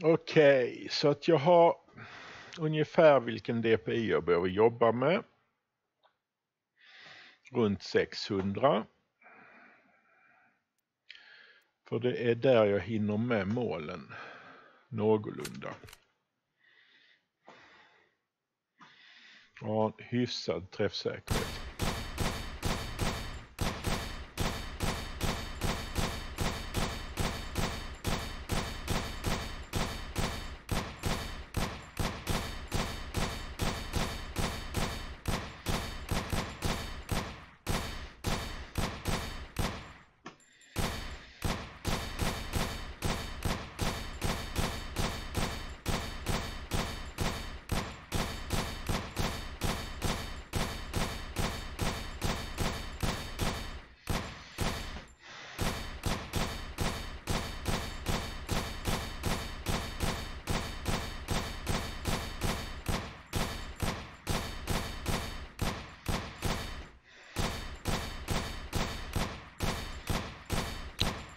Okej, så att jag har ungefär vilken DPI jag behöver jobba med. Runt 600. För det är där jag hinner med målen. Någorlunda. Ja, hyfsad träffsäkerhet.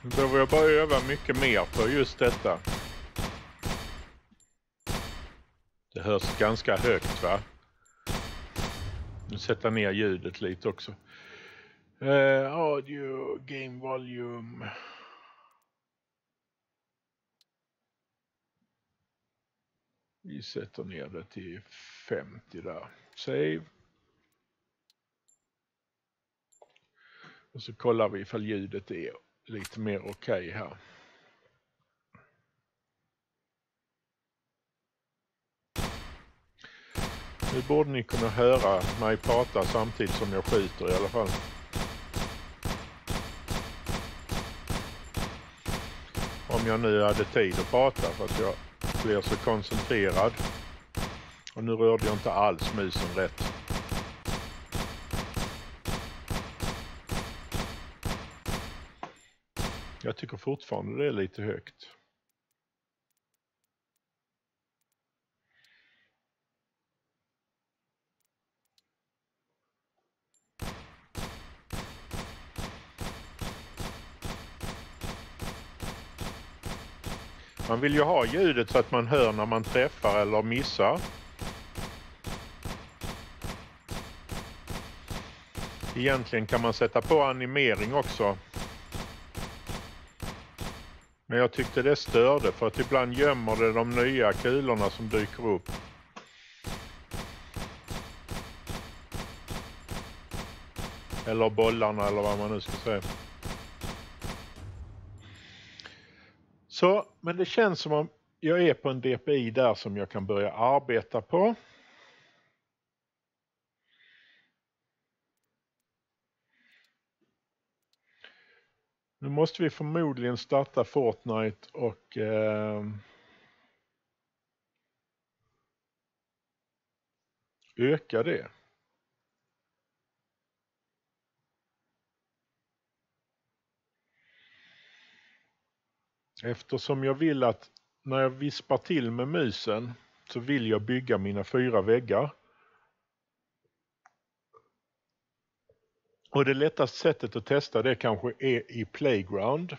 Nu behöver jag bara öva mycket mer på just detta. Det hörs ganska högt, va? Nu sätter ner ljudet lite också. Audio, game volume. Vi sätter ner det till 50 där. Save. Och så kollar vi ifall ljudet är lite mer okej här. Nu borde ni kunna höra mig prata samtidigt som jag skjuter i alla fall. Om jag nu hade tid att prata för att jag blir så koncentrerad. Och nu rörde jag inte alls musen rätt. Jag tycker fortfarande det är lite högt. Man vill ju ha ljudet så att man hör när man träffar eller missar. Egentligen kan man sätta på animering också. Men jag tyckte det störde för att ibland gömmer det de nya kulorna som dyker upp. Eller bollarna eller vad man nu ska säga. Så, men det känns som om jag är på en DPI där som jag kan börja arbeta på. Nu måste vi förmodligen starta Fortnite och öka det. Eftersom jag vill att när jag vispar till med musen så vill jag bygga mina 4 väggar. Och det lättaste sättet att testa det kanske är i Playground.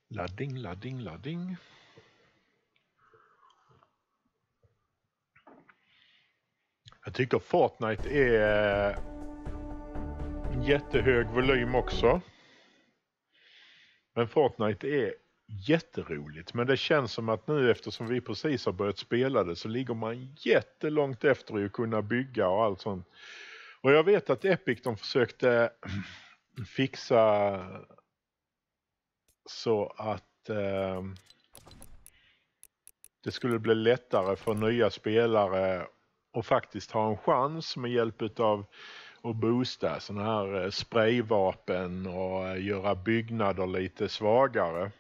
Ladding, ladding, ladding. Jag tycker Fortnite är en jättehög volym också. Men Fortnite är jätteroligt. Men det känns som att nu eftersom vi precis har börjat spela det så ligger man jättelångt efter i att kunna bygga och allt sånt. Och jag vet att Epic de försökte fixa så att det skulle bli lättare för nya spelare och faktiskt ha en chans med hjälp av att boosta såna här sprayvapen och göra byggnader lite svagare.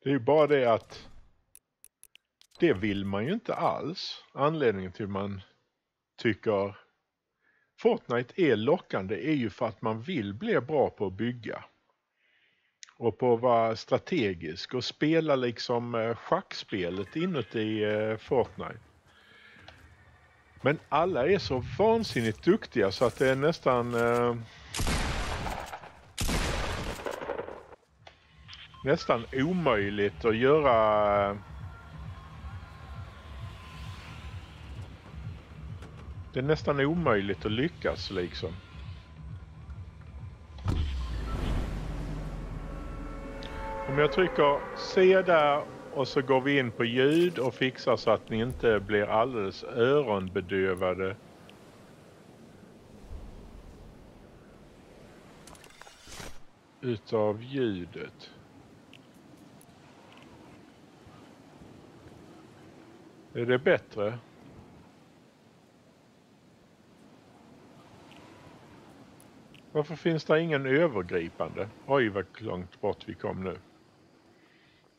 Det är ju bara det att det vill man ju inte alls. Anledningen till man tycker Fortnite är lockande är ju för att man vill bli bra på att bygga. och på att vara strategisk och spela liksom schackspelet inuti Fortnite. Men alla är så vansinnigt duktiga så att det är nästan omöjligt att göra. Det är nästan omöjligt att lyckas liksom. Om jag trycker se där och så går vi in på ljud och fixar så att ni inte blir alldeles öronbedövade. Utav ljudet. Är det bättre? Varför finns det ingen övergripande? Oj, vad långt bort vi kom nu.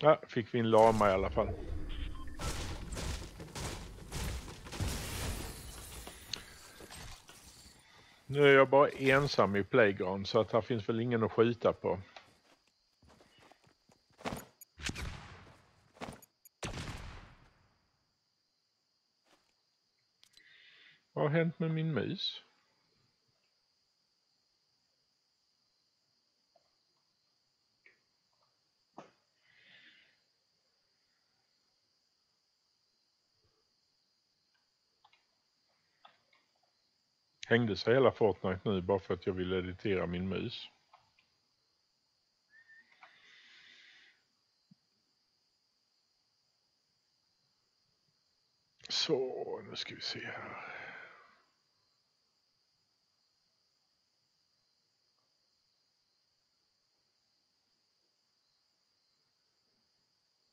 Ja, fick vi en lama i alla fall. Nu är jag bara ensam i playground så att här finns väl ingen att skjuta på. Vad har hänt med min mus? Hängde sig hela Fortnite nu bara för att jag ville editera min mus. Så, nu ska vi se här.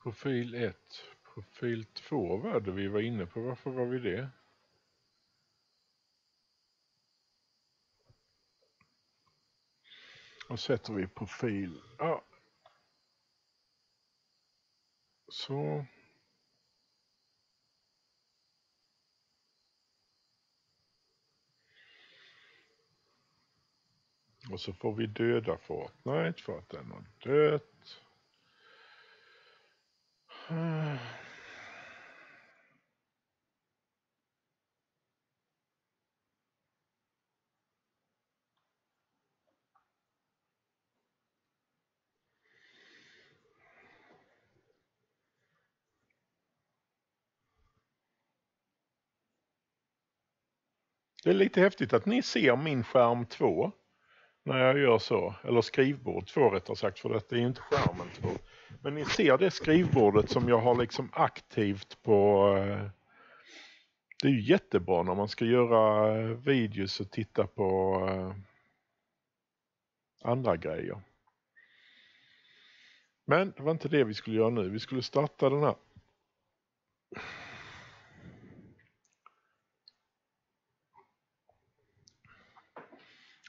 Profil 1. Profil 2 var det vi var inne på. Varför var vi det? Och sätter vi profil. Ja. Så. Och så får vi döda Fortnite för att den har dött. Det är lite häftigt att ni ser min skärm 2 när jag gör så. Eller skrivbord 2 rättare sagt, för detta är ju inte skärmen 2. Men ni ser det skrivbordet som jag har liksom aktivt på. Det är ju jättebra när man ska göra videos och titta på andra grejer. Men det var inte det vi skulle göra nu. Vi skulle starta den här.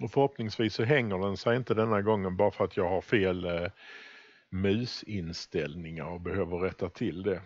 Och förhoppningsvis så hänger den sig inte denna gången bara för att jag har fel musinställningar och behöver rätta till det.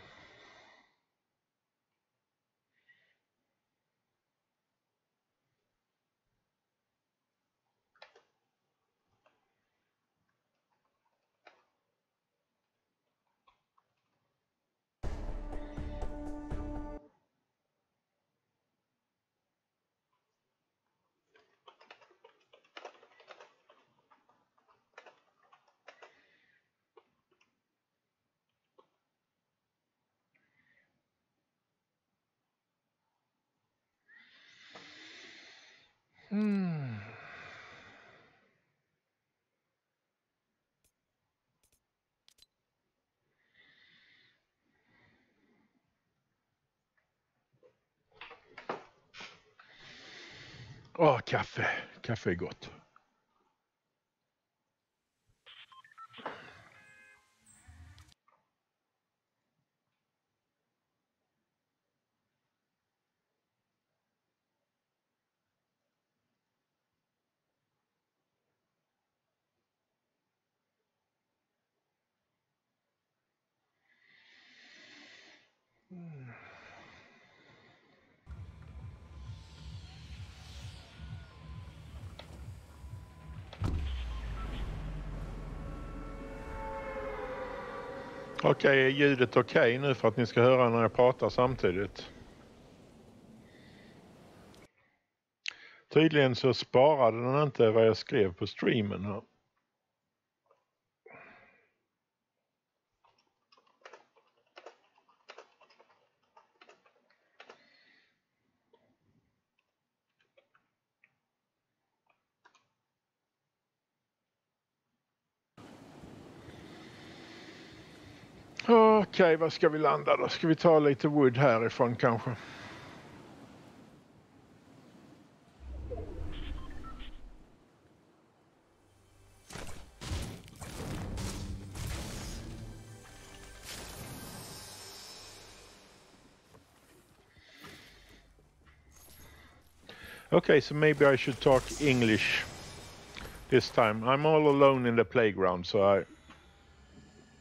Kaffe. Kaffe är gott. Okej, är ljudet okej nu för att ni ska höra när jag pratar samtidigt? Tydligen så sparade den inte vad jag skrev på streamen här. Okej, vad ska vi landa då? Ska vi ta lite wood härifrån kanske? Okay, so maybe I should talk English this time. I'm all alone in the playground,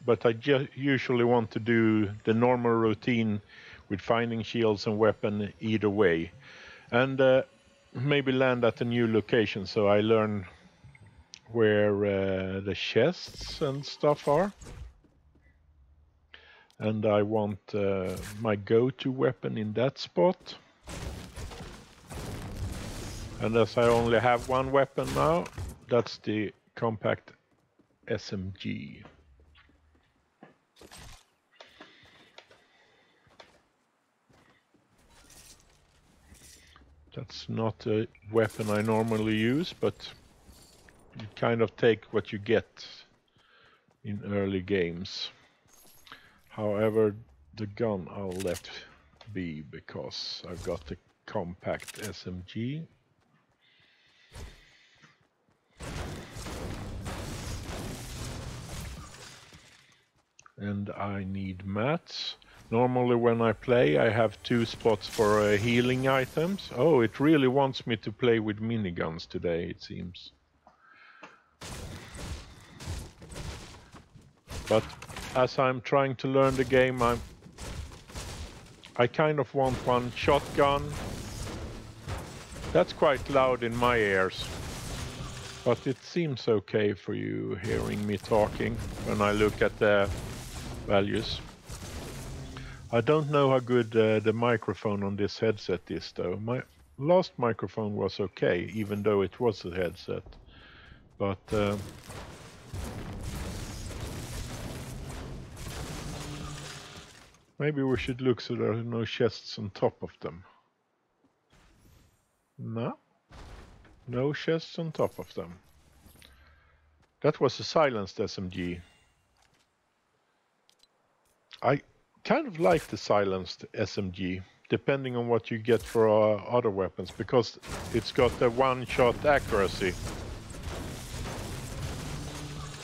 but I usually want to do the normal routine with finding shields and weapon either way. And maybe land at a new location so I learn where the chests and stuff are. And I want my go-to weapon in that spot. And as I only have one weapon now, that's the compact SMG. That's not a weapon I normally use, but you kind of take what you get in early games. However, the gun I'll let be because I've got the compact SMG. And I need mats. Normally when I play I have 2 spots for healing items. Oh, it really wants me to play with miniguns today, it seems. But as I'm trying to learn the game, I kind of want one shotgun. That's quite loud in my ears. But it seems okay for you hearing me talking when I look at the values. I don't know how good the microphone on this headset is though. My last microphone was okay, even though it was a headset. But maybe we should look so there are no chests on top of them. No. No chests on top of them. That was a silenced SMG. I kind of like the silenced SMG, depending on what you get for other weapons, because it's got a one-shot accuracy.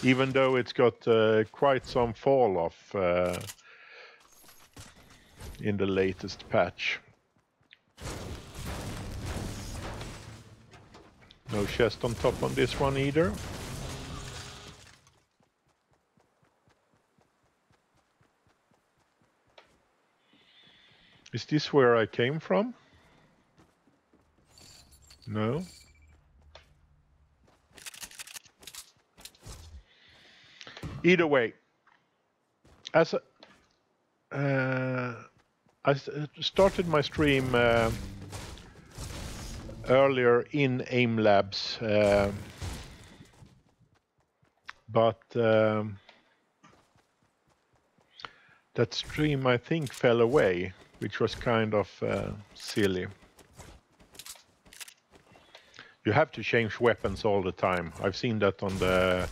Even though it's got quite some fall-off in the latest patch. No chest on top on this one either. Is this where I came from? No. Either way, as I started my stream earlier in aimlabs, but that stream I think fell away, which was kind of silly. You have to change weapons all the time. I've seen that on the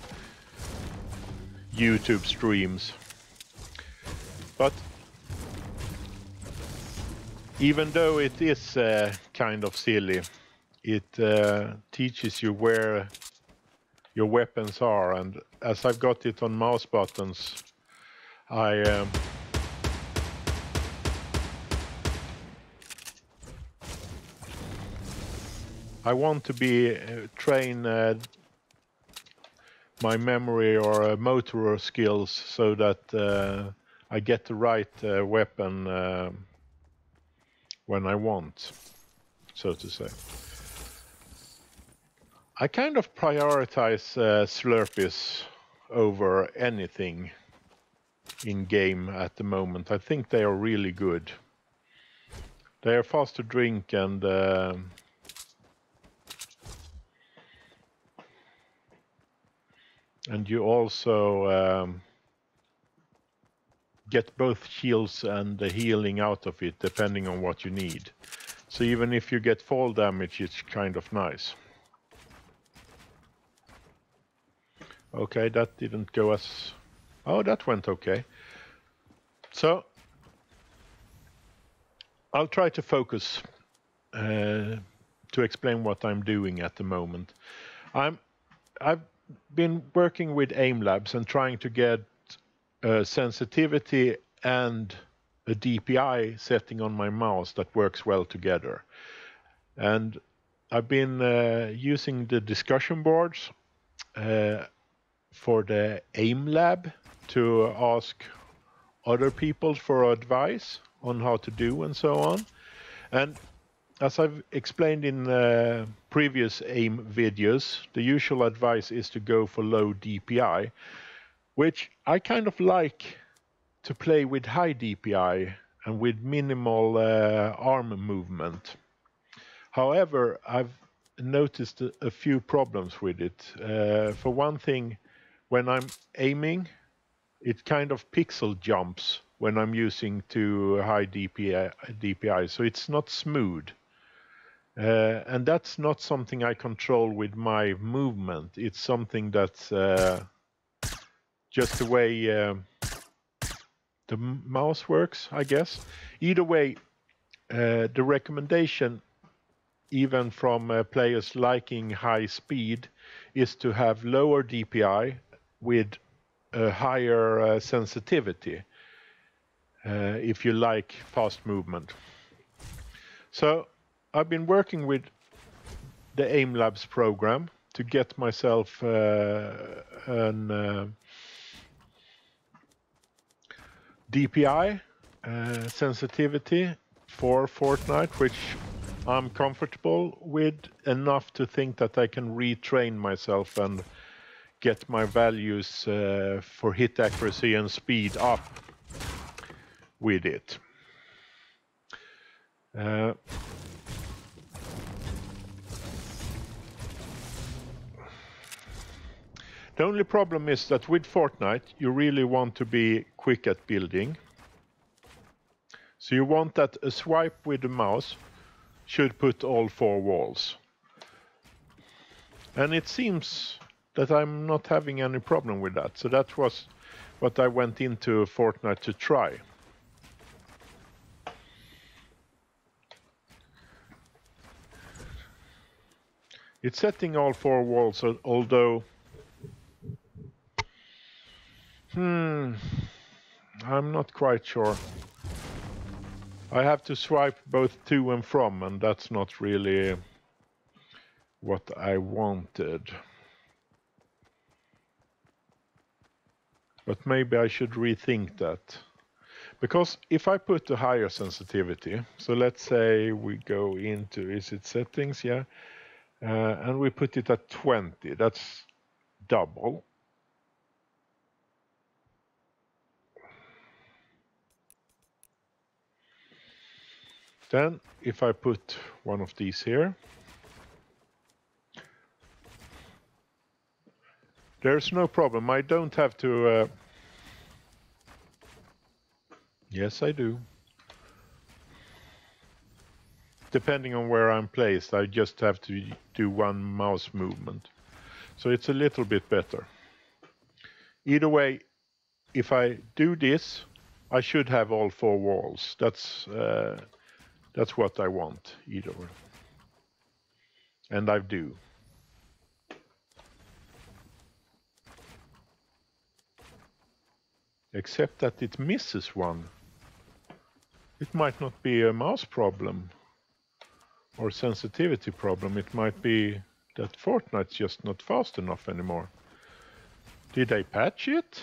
YouTube streams. But even though it is kind of silly, it teaches you where your weapons are, and as I've got it on mouse buttons, I want to be train my memory or motor skills so that I get the right weapon when I want, so to say. I kind of prioritize Slurpees over anything. in game at the moment. I think they are really good. They are fast to drink and you also get both shields and the healing out of it depending on what you need. So even if you get fall damage, it's kind of nice. Okay, that didn't go as... Oh, that went okay. So I'll try to focus to explain what I'm doing at the moment. I've been working with aimlabs and trying to get sensitivity and a DPI setting on my mouse that works well together. And I've been using the discussion boards for the aimlab to ask other people for advice on how to do and so on. And as I've explained in previous aim videos, the usual advice is to go for low DPI, which I kind of like to play with high DPI and with minimal arm movement. However, I've noticed a few problems with it. For one thing, when I'm aiming, it kind of pixel jumps when I'm using too high DPI, so it's not smooth. And that's not something I control with my movement. It's something that's just the way the mouse works, I guess. Either way, the recommendation, even from players liking high speed, is to have lower DPI with a higher sensitivity if you like fast movement. So I've been working with the aimlabs program to get myself an DPI sensitivity for Fortnite, which I'm comfortable with enough to think that I can retrain myself and get my values for hit accuracy and speed up with it. The only problem is that with Fortnite, you really want to be quick at building. So you want that a swipe with the mouse should put all 4 walls. And it seems that I'm not having any problem with that. So that was what I went into Fortnite to try. It's setting all 4 walls, although I'm not quite sure. I have to swipe both to and from, and that's not really what I wanted. But maybe I should rethink that. Because if I put a higher sensitivity, so let's say we go into, is it settings? Yeah. And we put it at 20, that's double. Then if I put one of these here, there's no problem. I don't have to... Yes, I do. Depending on where I'm placed, I just have to do one mouse movement. So it's a little bit better. Either way, if I do this, I should have all 4 walls. That's what I want, either way. And I do. Except that it misses one. It might not be a mouse problem or sensitivity problem. It might be that Fortnite's just not fast enough anymore. Did I patch it?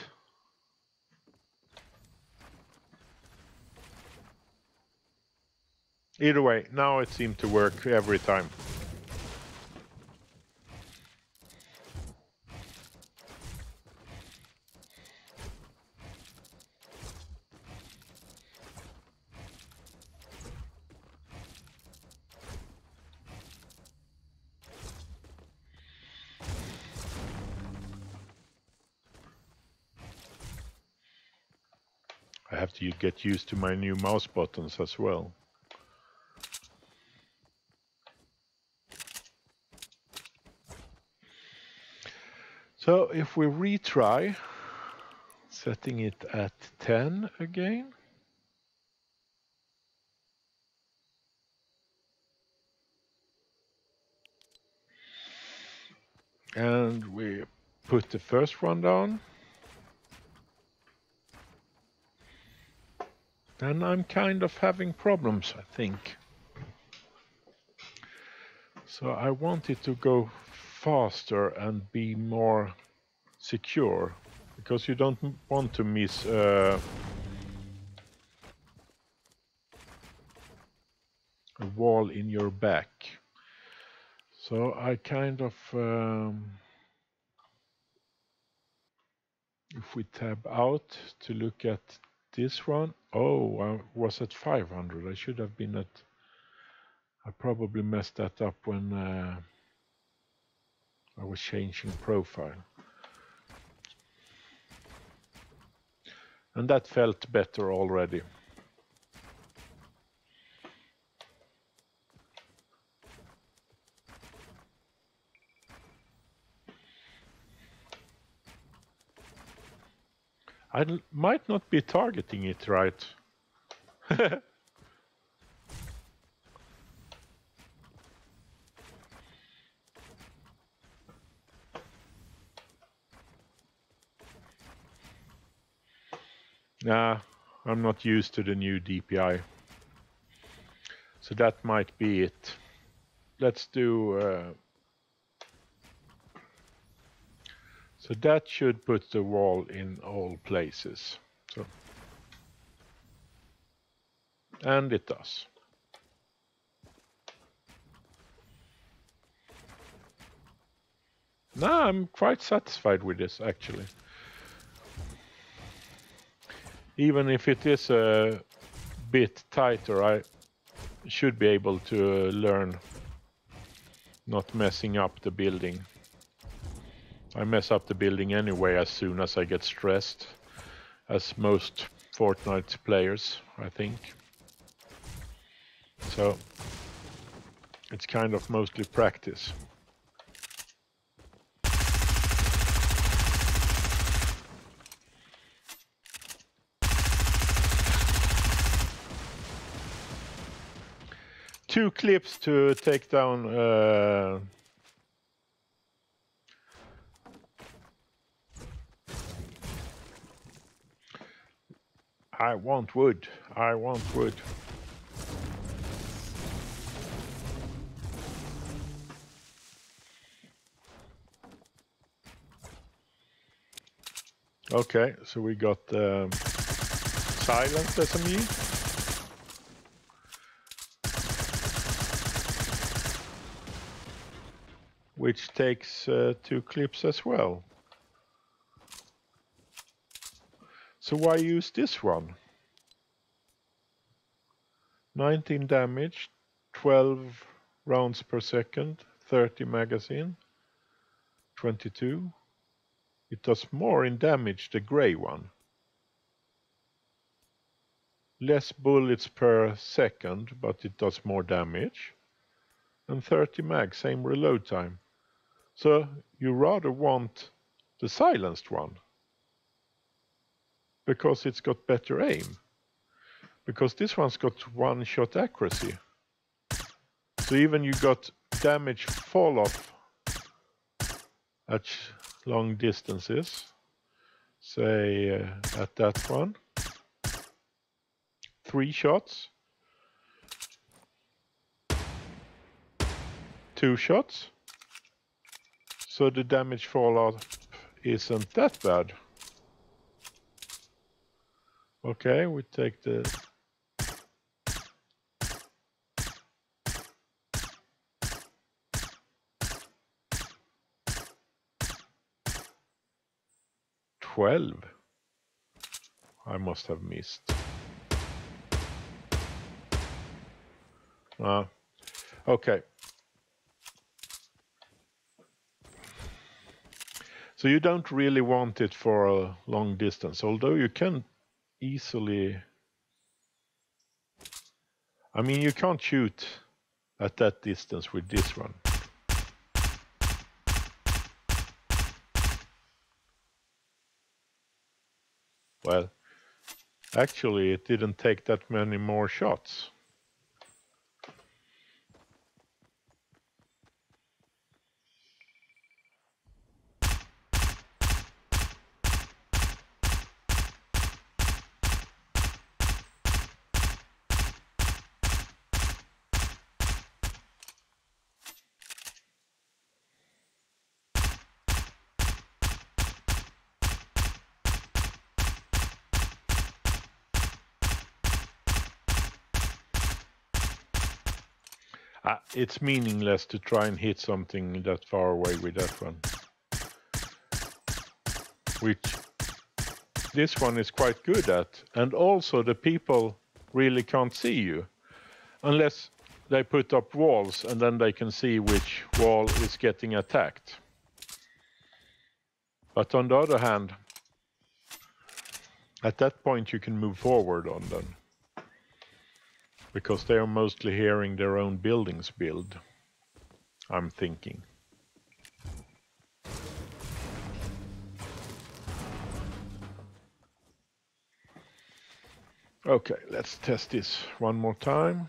Either way, now it seemed to work every time. have to get used to my new mouse buttons as well. So if we retry, setting it at 10 again. And we put the first one down. And I'm kind of having problems, I think. So I want it to go faster and be more secure, because you don't want to miss a wall in your back. So I kind of, if we tab out to look at this one, oh, I was at 500. I should have been at, I probably messed that up when I was changing profile. And that felt better already. I might not be targeting it right. Nah, I'm not used to the new DPI. So that might be it. Let's do... so that should put the wall in all places. So, and it does. Nah, I'm quite satisfied with this, actually. Even if it is a bit tighter, I should be able to learn not messing up the building. I mess up the building anyway as soon as I get stressed, as most Fortnite players, I think. So it's kind of mostly practice. Two clips to take down I want wood. I want wood. Okay, so we got silent SME. Which takes 2 clips as well. So why use this one? 19 damage, 12 rounds per second, 30 magazine, 22. It does more in damage, the gray one. Less bullets per second, but it does more damage. And 30 mag, same reload time. So you rather want the silenced one, because it's got better aim. Because this one's got one-shot accuracy. So even you got damage fall off at long distances, say at that one, 3 shots, 2 shots, so the damage fall off isn't that bad. Okay, we take the $12. I must have missed. Okay. So you don't really want it for a long distance, although you can easily... I mean, you can't shoot at that distance with this one. Well, actually, it didn't take that many more shots. It's meaningless to try and hit something that far away with that one. Which this one is quite good at. And also the people really can't see you. Unless they put up walls and then they can see which wall is getting attacked. But on the other hand, at that point you can move forward on them. Because they are mostly hearing their own buildings build, I'm thinking. Okay, let's test this one more time.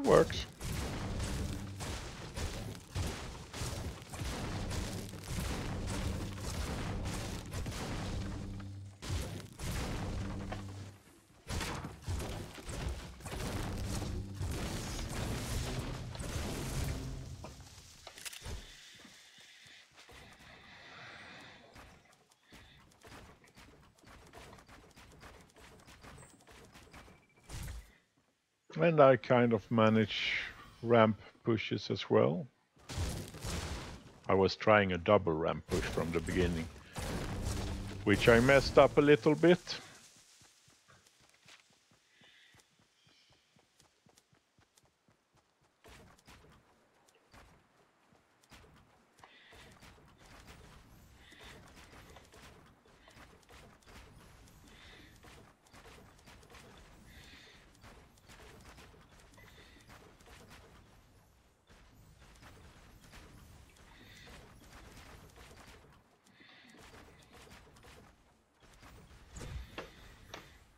Works. And I kind of manage ramp pushes as well. I was trying a double ramp push from the beginning, which I messed up a little bit.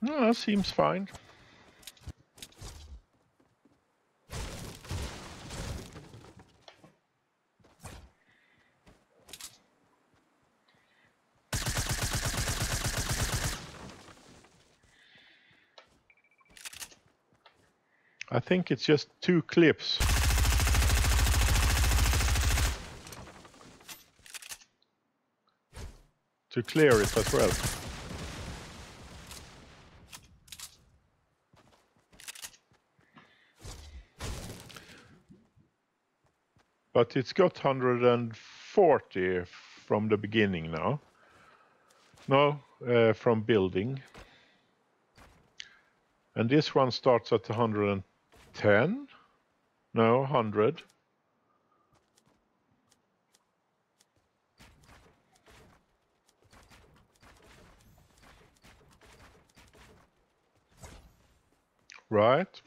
No, seems fine. I think it's just 2 clips. To clear it as well. But it's got 140 from the beginning now. No, from building. And this one starts at 110? No, 100. Right.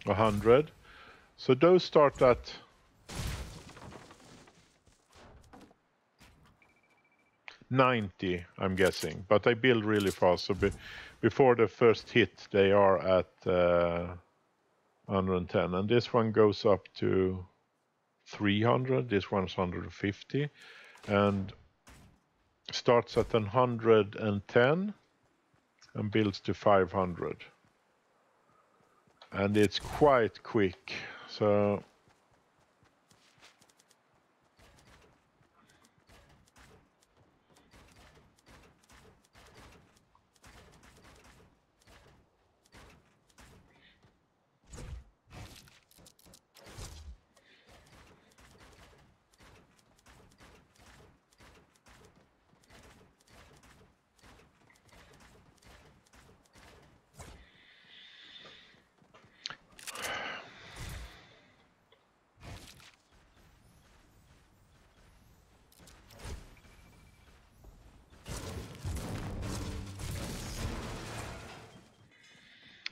A 100. So those start at 90, I'm guessing. But they build really fast. So before the first hit, they are at 110. And this one goes up to 300. This one's 150. And starts at 110 and builds to 500. And it's quite quick. So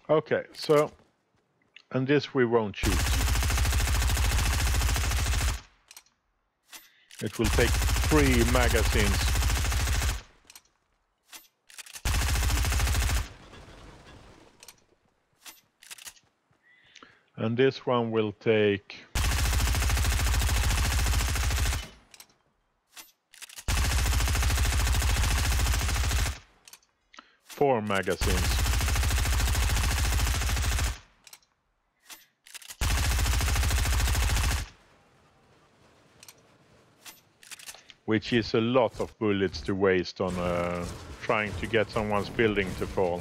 Okay, so, and this we won't shoot. It will take 3 magazines. And this one will take 4 magazines. Which is a lot of bullets to waste on trying to get someone's building to fall.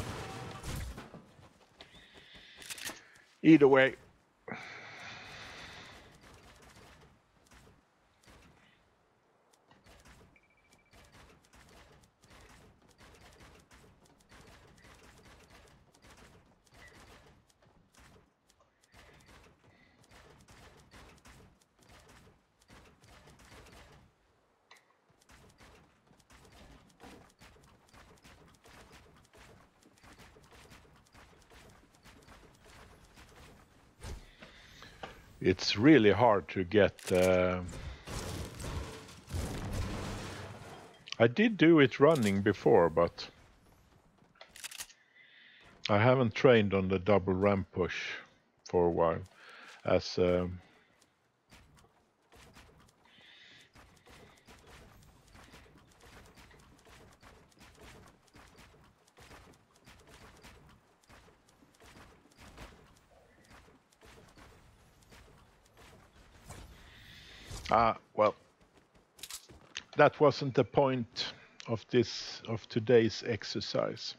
Either way. It's really hard to get... I did do it running before, but I haven't trained on the double ramp push for a while. As well, that wasn't the point of today's exercise.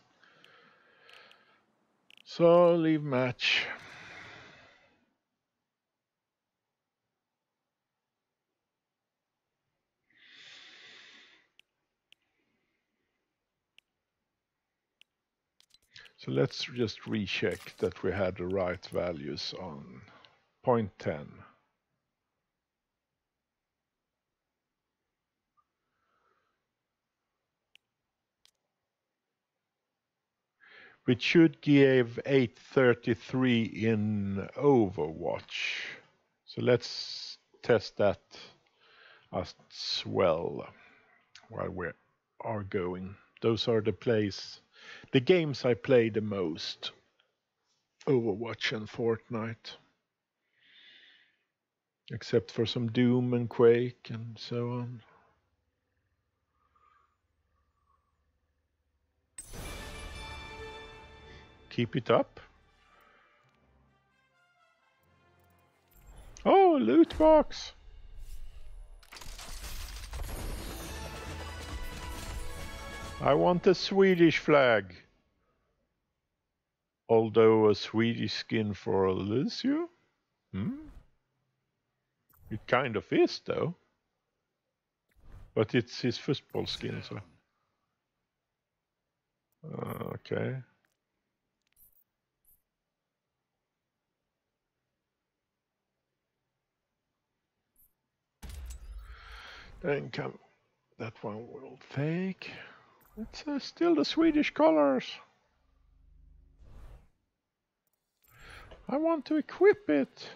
So leave match. So let's just recheck that we had the right values on 0.10. Which should give 833 in Overwatch. So let's test that as well while we are going. Those are the games I play the most. Overwatch and Fortnite. Except for some Doom and Quake and so on. Keep it up. Oh, loot box. I want a Swedish flag. Although a Swedish skin for Lucio? It kind of is, though. But it's his football skin, so... okay. Then come... that one will take... It's still the Swedish colors. I want to equip it.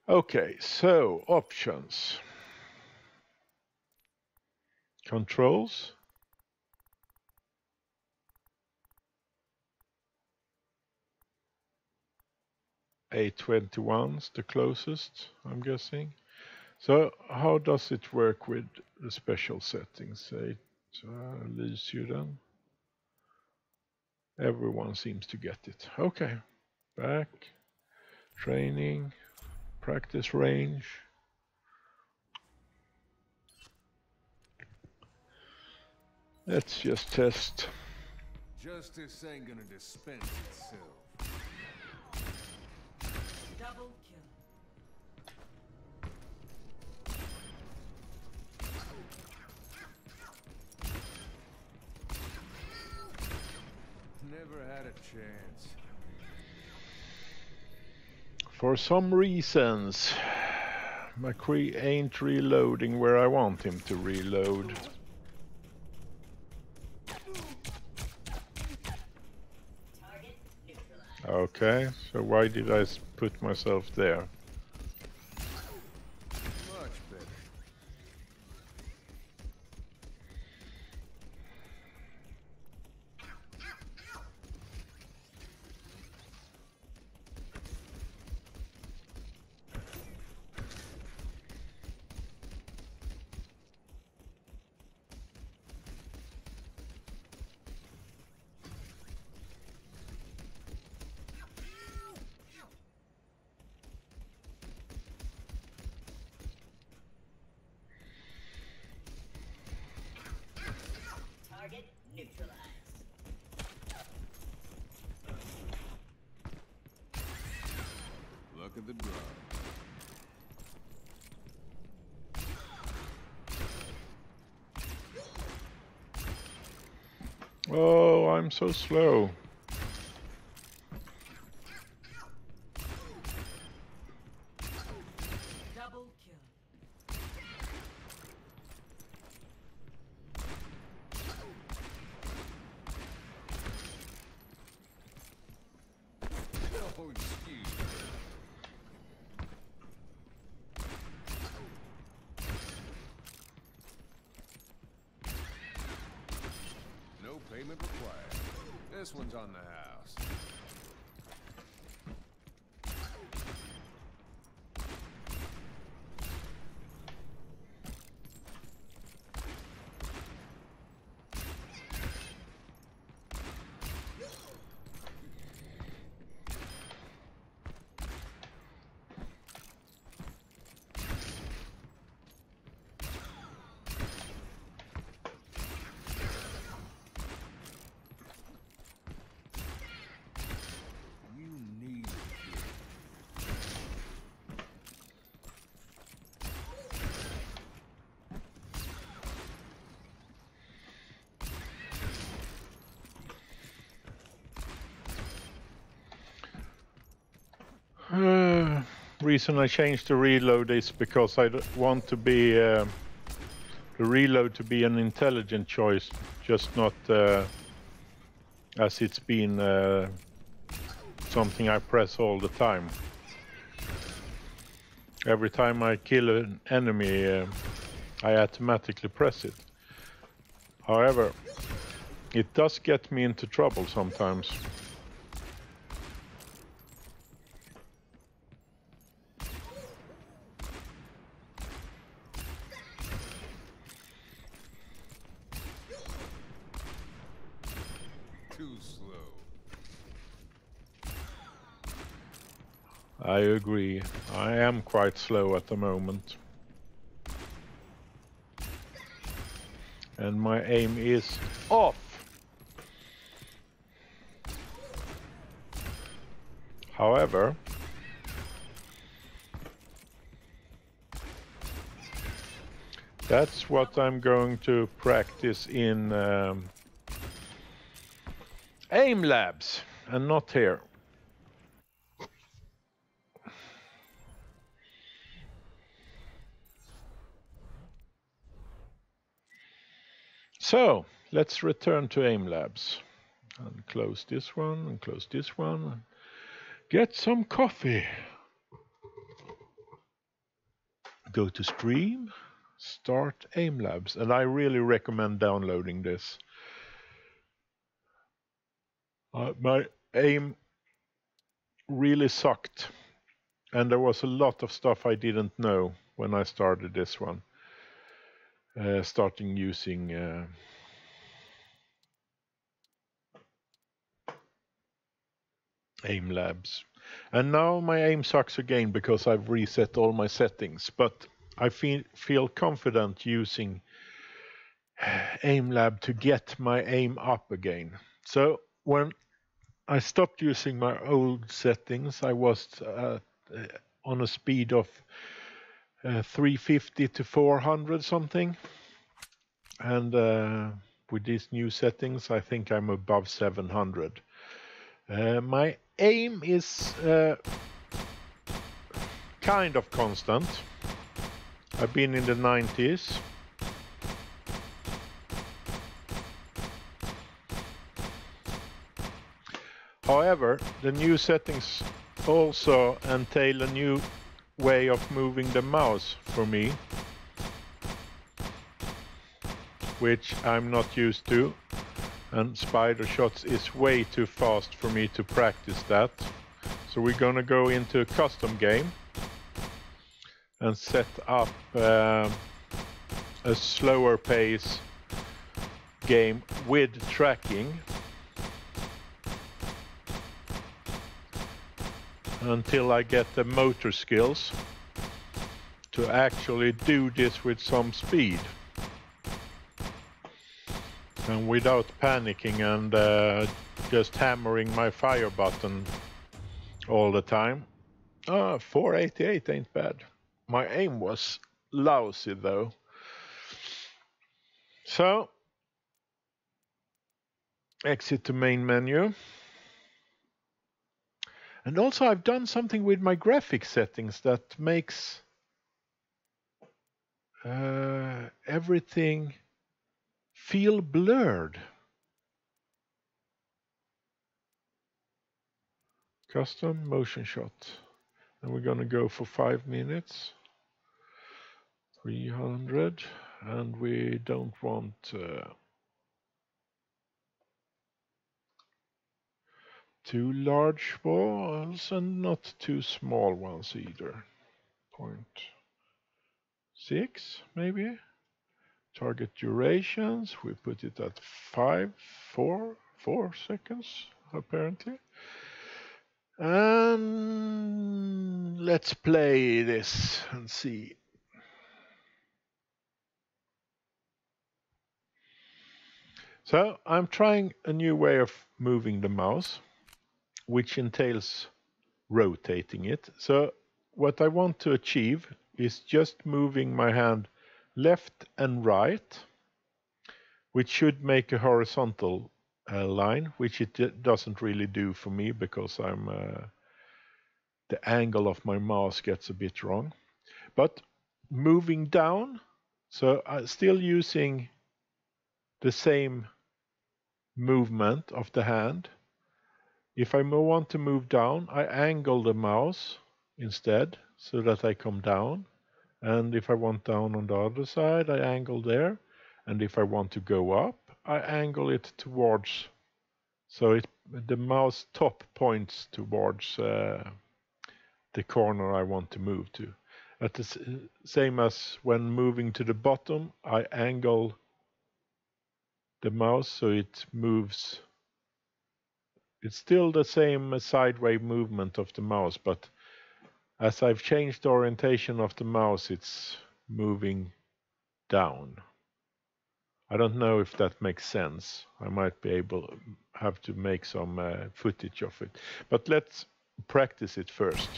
Okay, so options. Controls. A21's the closest, I'm guessing. So how does it work with the special settings? Lucio then. Everyone seems to get it. Okay, back, training, practice range. Let's just test. Justice ain't gonna dispense itself. Double kill. Never had a chance. For some reasons, McCree ain't reloading where I want him to reload. Okay, so why did I put myself there? Much better. Target neutralized. Look at the draw. Oh, I'm so slow. Double kill. Oh, excuse me. No payment required. This one's on the house. You need it. Reason I changed the reload is because I want to be the reload to be an intelligent choice, just not as it's been something I press all the time. Every time I kill an enemy, I automatically press it. However, it does get me into trouble sometimes. Too slow. I agree. I am quite slow at the moment. And my aim is off. However, that's what I'm going to practice in aim labs and not here. So let's return to aim labs and close this one and close this one and get some coffee. Go to stream, start aim labs, and I really recommend downloading this. My aim really sucked, and there was a lot of stuff I didn't know when I started this one. Starting using aim labs. And now my aim sucks again because I've reset all my settings, but I feel confident using aim lab to get my aim up again. So when I stopped using my old settings, I was on a speed of 350 to 400 something, and with these new settings I think I'm above 700. My aim is kind of constant. I've been in the 90s. However, the new settings also entail a new way of moving the mouse for me, which I'm not used to, and spider shots is way too fast for me to practice that. So we're gonna go into a custom game and set up a slower pace game with tracking until I get the motor skills to actually do this with some speed and without panicking and just hammering my fire button all the time. 488 ain't bad. My aim was lousy though. So, exit to main menu. And also I've done something with my graphic settings that makes everything feel blurred. Custom motion shot. And we're gonna go for 5 minutes. 300, and we don't want too large balls and not too small ones either. 0.6 maybe. Target durations, we put it at 4 seconds apparently. And let's play this and see. So I'm trying a new way of moving the mouse, which entails rotating it. So what I want to achieve is just moving my hand left and right, which should make a horizontal line, which it doesn't really do for me because the angle of my mouse gets a bit wrong. But moving down, so I'm still using the same movement of the hand. If I want to move down, I angle the mouse instead so that I come down. And if I want down on the other side, I angle there. And if I want to go up, I angle it towards, so the mouse top points towards the corner I want to move to. At the same as when moving to the bottom, I angle the mouse so it moves. It's still the same sideways movement of the mouse, but as I've changed the orientation of the mouse, it's moving down. I don't know if that makes sense. I might have to make some footage of it. But let's practice it first.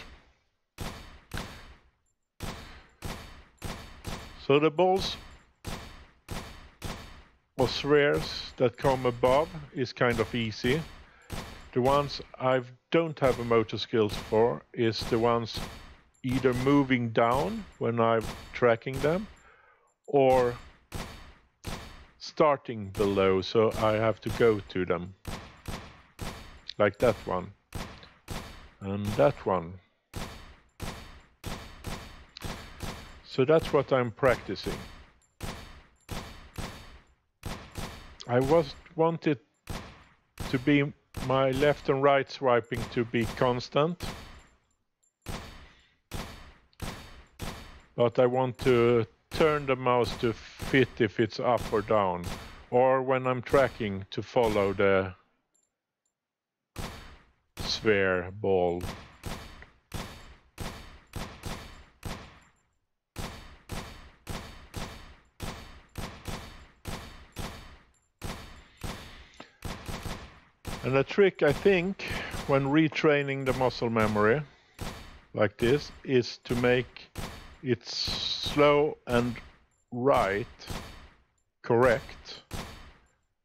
So the balls or spheres that come above is kind of easy. The ones I don't have a motor skills for is the ones either moving down when I'm tracking them or starting below, so I have to go to them. Like that one. And that one. So that's what I'm practicing. I wanted to be my left and right swiping to be constant. But I want to turn the mouse to fit if it's up or down. Or when I'm tracking to follow the sphere ball. And the trick, I think, when retraining the muscle memory like this is to make it slow and right correct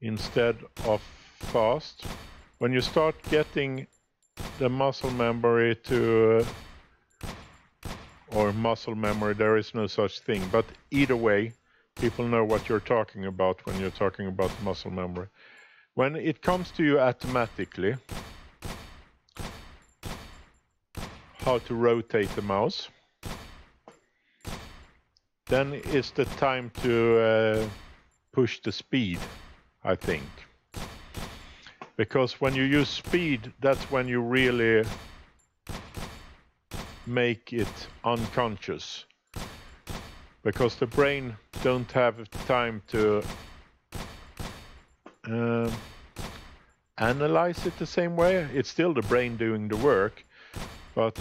instead of fast. when you start getting the muscle memory to, or muscle memory, there is no such thing, but either way, people know what you're talking about when you're talking about muscle memory. When it comes to you automatically, how to rotate the mouse, then it's the time to push the speed, I think. Because when you use speed, that's when you really make it unconscious. Because the brain don't have time to analyze it the same way. It's still the brain doing the work, but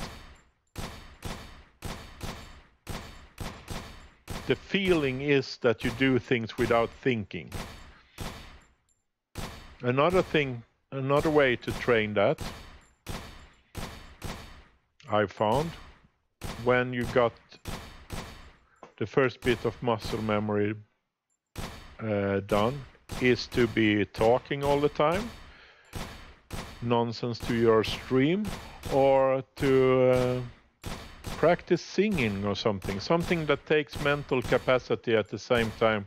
the feeling is that you do things without thinking. Another way to train that, I found, when you got the first bit of muscle memory done, is to be talking all the time, nonsense to your stream, or to practice singing or something that takes mental capacity at the same time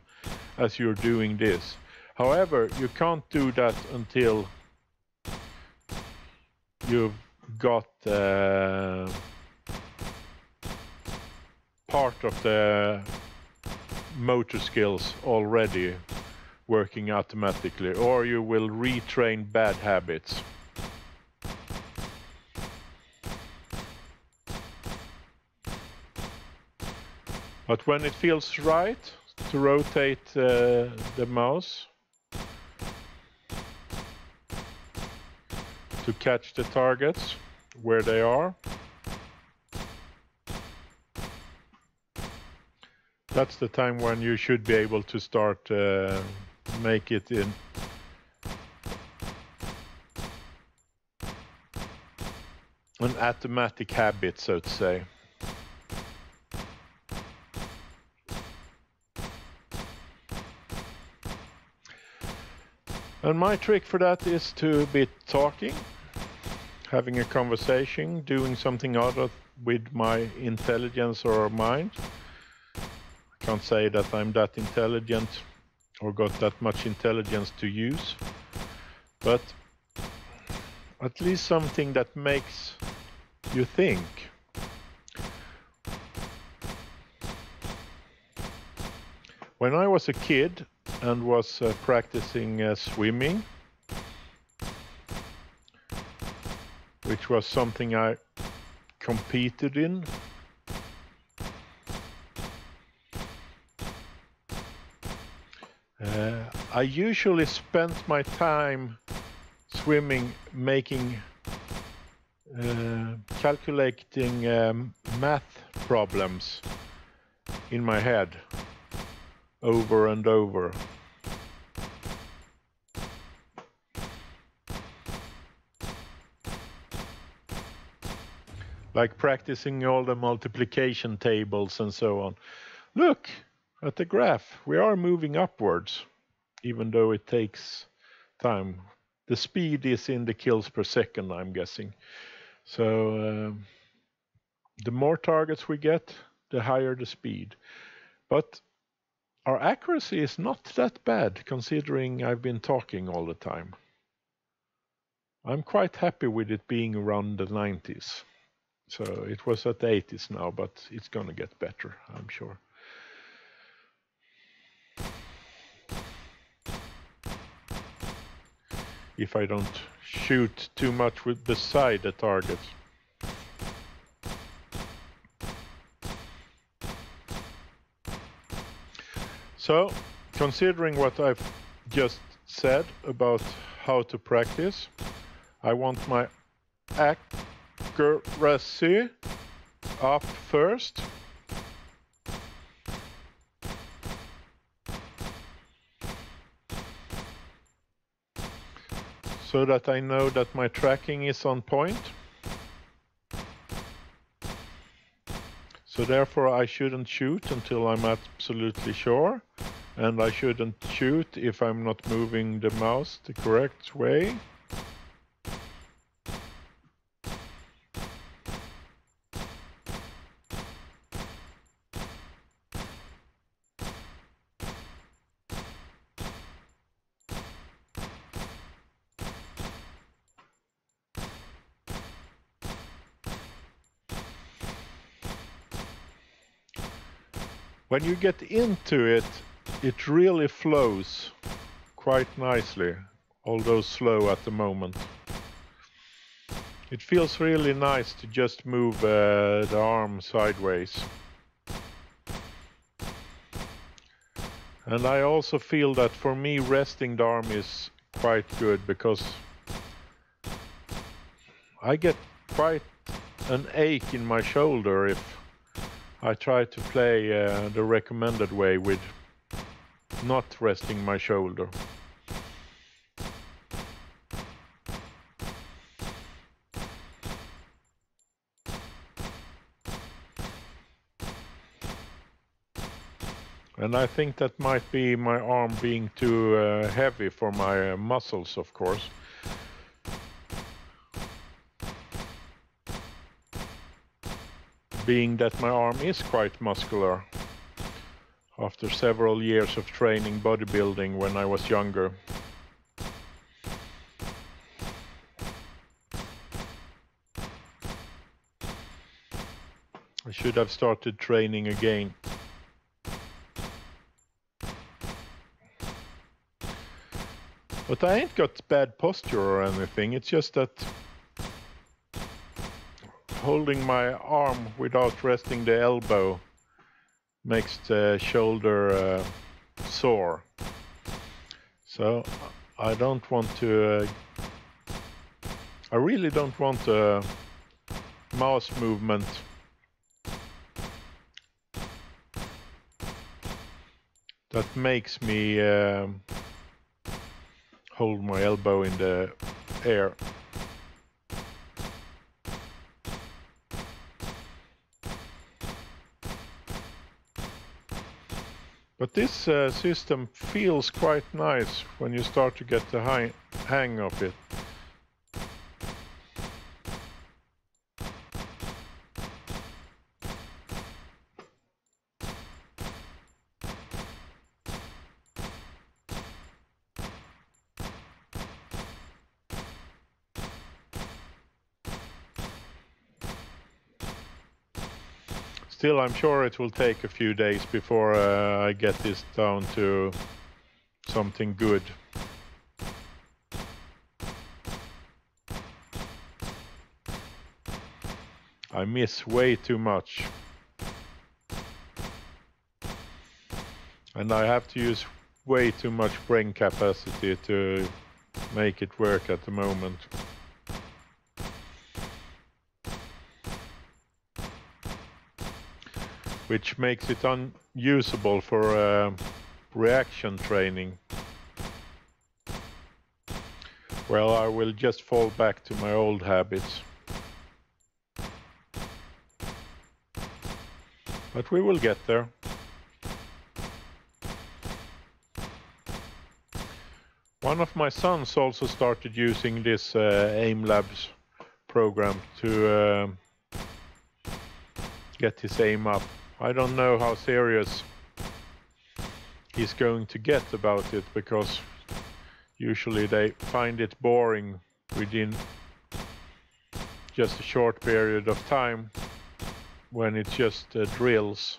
as you're doing this. However, you can't do that until you've got part of the motor skills already working automatically, or you will retrain bad habits. But when it feels right to rotate the mouse, to catch the targets where they are, that's the time when you should be able to start make it in an automatic habit, so to say. And my trick for that is to be talking, having a conversation, doing something other with my intelligence or mind. I can't say that I'm that intelligent or got that much intelligence to use, but at least something that makes you think. When I was a kid and was practicing swimming, which was something I competed in, I usually spent my time swimming making calculating math problems in my head over and over. Like practicing all the multiplication tables and so on. Look at the graph. We are moving upwards, even though it takes time. The speed is in the kills per second, I'm guessing. So the more targets we get, the higher the speed. But our accuracy is not that bad, considering I've been talking all the time. I'm quite happy with it being around the 90s. So it was at the 80s now, but it's gonna get better, I'm sure. If I don't shoot too much with beside the target. So, considering what I've just said about how to practice, I want my accuracy up first. So that I know that my tracking is on point. So therefore I shouldn't shoot until I'm absolutely sure. And I shouldn't shoot if I'm not moving the mouse the correct way. when you get into it, it really flows quite nicely, although slow at the moment. It feels really nice to just move the arm sideways. And I also feel that for me resting the arm is quite good, because I get quite an ache in my shoulder if I try to play the recommended way with not resting my shoulder. And I think that might be my arm being too heavy for my muscles, of course. Being that my arm is quite muscular after several years of training bodybuilding when I was younger. I should have started training again. But I ain't got bad posture or anything, it's just that holding my arm without resting the elbow makes the shoulder sore. So I don't want to, I really don't want a mouse movement that makes me hold my elbow in the air. But this system feels quite nice when you start to get the hang of it. Still, I'm sure it will take a few days before I get this down to something good. I miss way too much. And I have to use way too much brain capacity to make it work at the moment. Which makes it unusable for reaction training. Well, I will just fall back to my old habits. But we will get there. One of my sons also started using this aimlab program to get his aim up. I don't know how serious he's going to get about it, because usually they find it boring within just a short period of time when it's just drills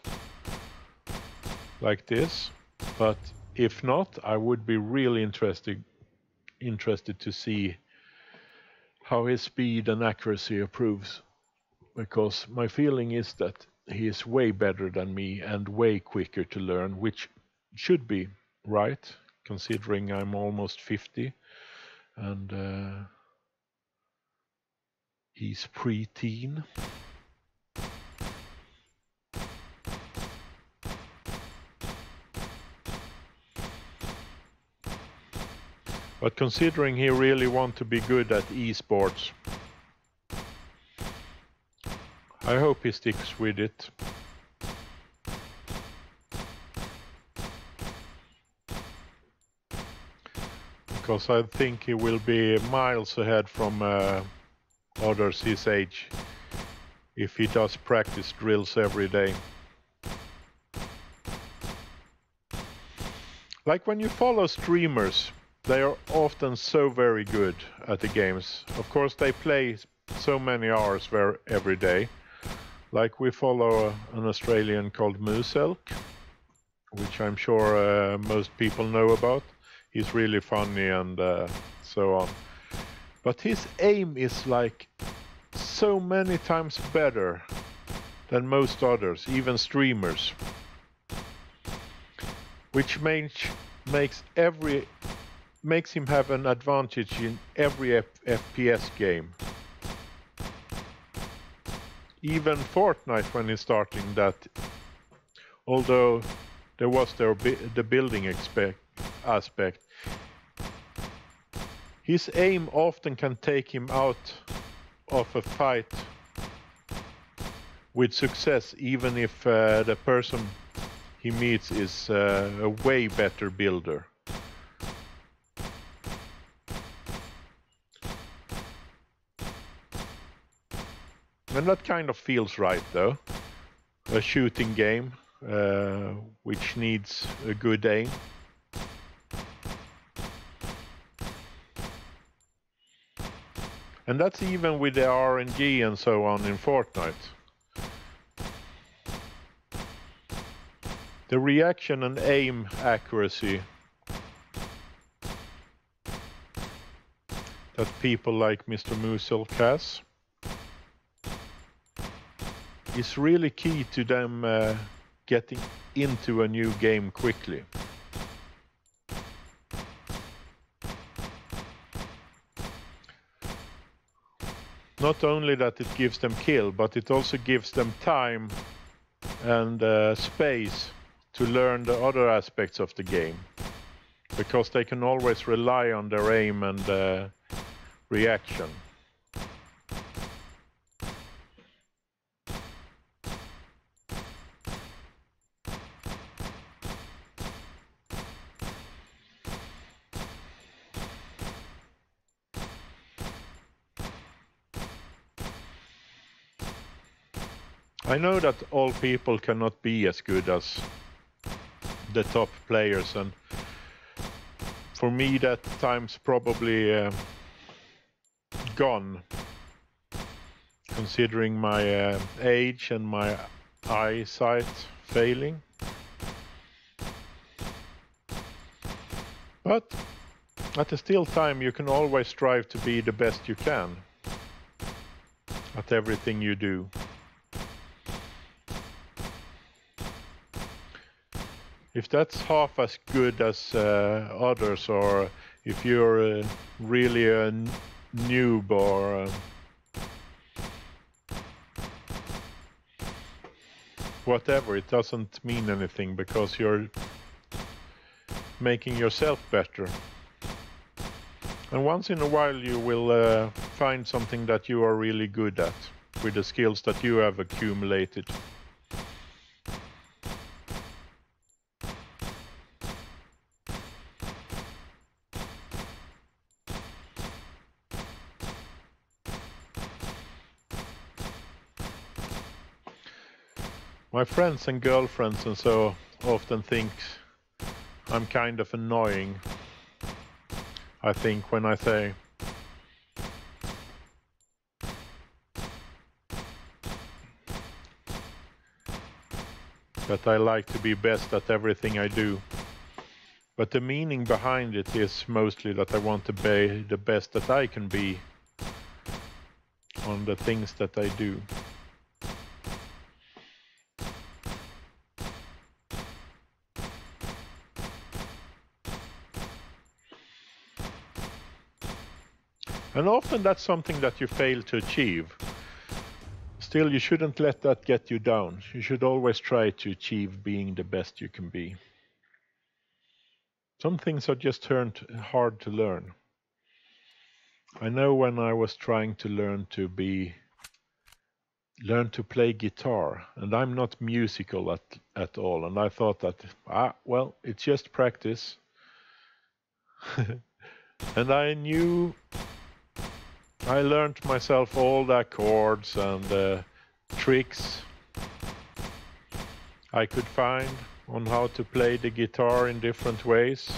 like this. But if not, I would be really interested to see how his speed and accuracy improves, because my feeling is that he is way better than me and way quicker to learn, which should be right, considering I'm almost 50 and he's pre-teen. But considering he really wants to be good at esports, I hope he sticks with it. Because I think he will be miles ahead from others his age if he does practice drills every day. Like when you follow streamers, they are often so very good at the games. Of course, they play so many hours every day. Like we follow an Australian called Mooselk. which I'm sure most people know about. He's really funny and so on. But his aim is like so many times better than most others, even streamers. Which makes him have an advantage in every FPS game. Even Fortnite, when he's starting that, although there was the building aspect, his aim often can take him out of a fight with success, even if the person he meets is a way better builder. And that kind of feels right, though. A shooting game which needs a good aim. And that's even with the RNG and so on in Fortnite. The reaction and aim accuracy that people like Mr. Musil has is really key to them getting into a new game quickly. Not only that it gives them kill, but it also gives them time and space to learn the other aspects of the game, because they can always rely on their aim and reaction. I know that all people cannot be as good as the top players, and for me that time's probably gone, considering my age and my eyesight failing. But at the still time, you can always strive to be the best you can at everything you do. If that's half as good as others, or if you're really a noob or whatever, it doesn't mean anything, because you're making yourself better. And once in a while you will find something that you are really good at with the skills that you have accumulated. My friends and girlfriends and so often think I'm kind of annoying, I think, when I say that I like to be best at everything I do. But the meaning behind it is mostly that I want to be the best that I can be on the things that I do. And often that's something that you fail to achieve. Still, you shouldn't let that get you down. You should always try to achieve being the best you can be. Some things are just hard to learn. I know when I was trying to learn to play guitar, and I'm not musical at all, and I thought that, well, it's just practice. And I learned myself all the chords and tricks I could find on how to play the guitar in different ways.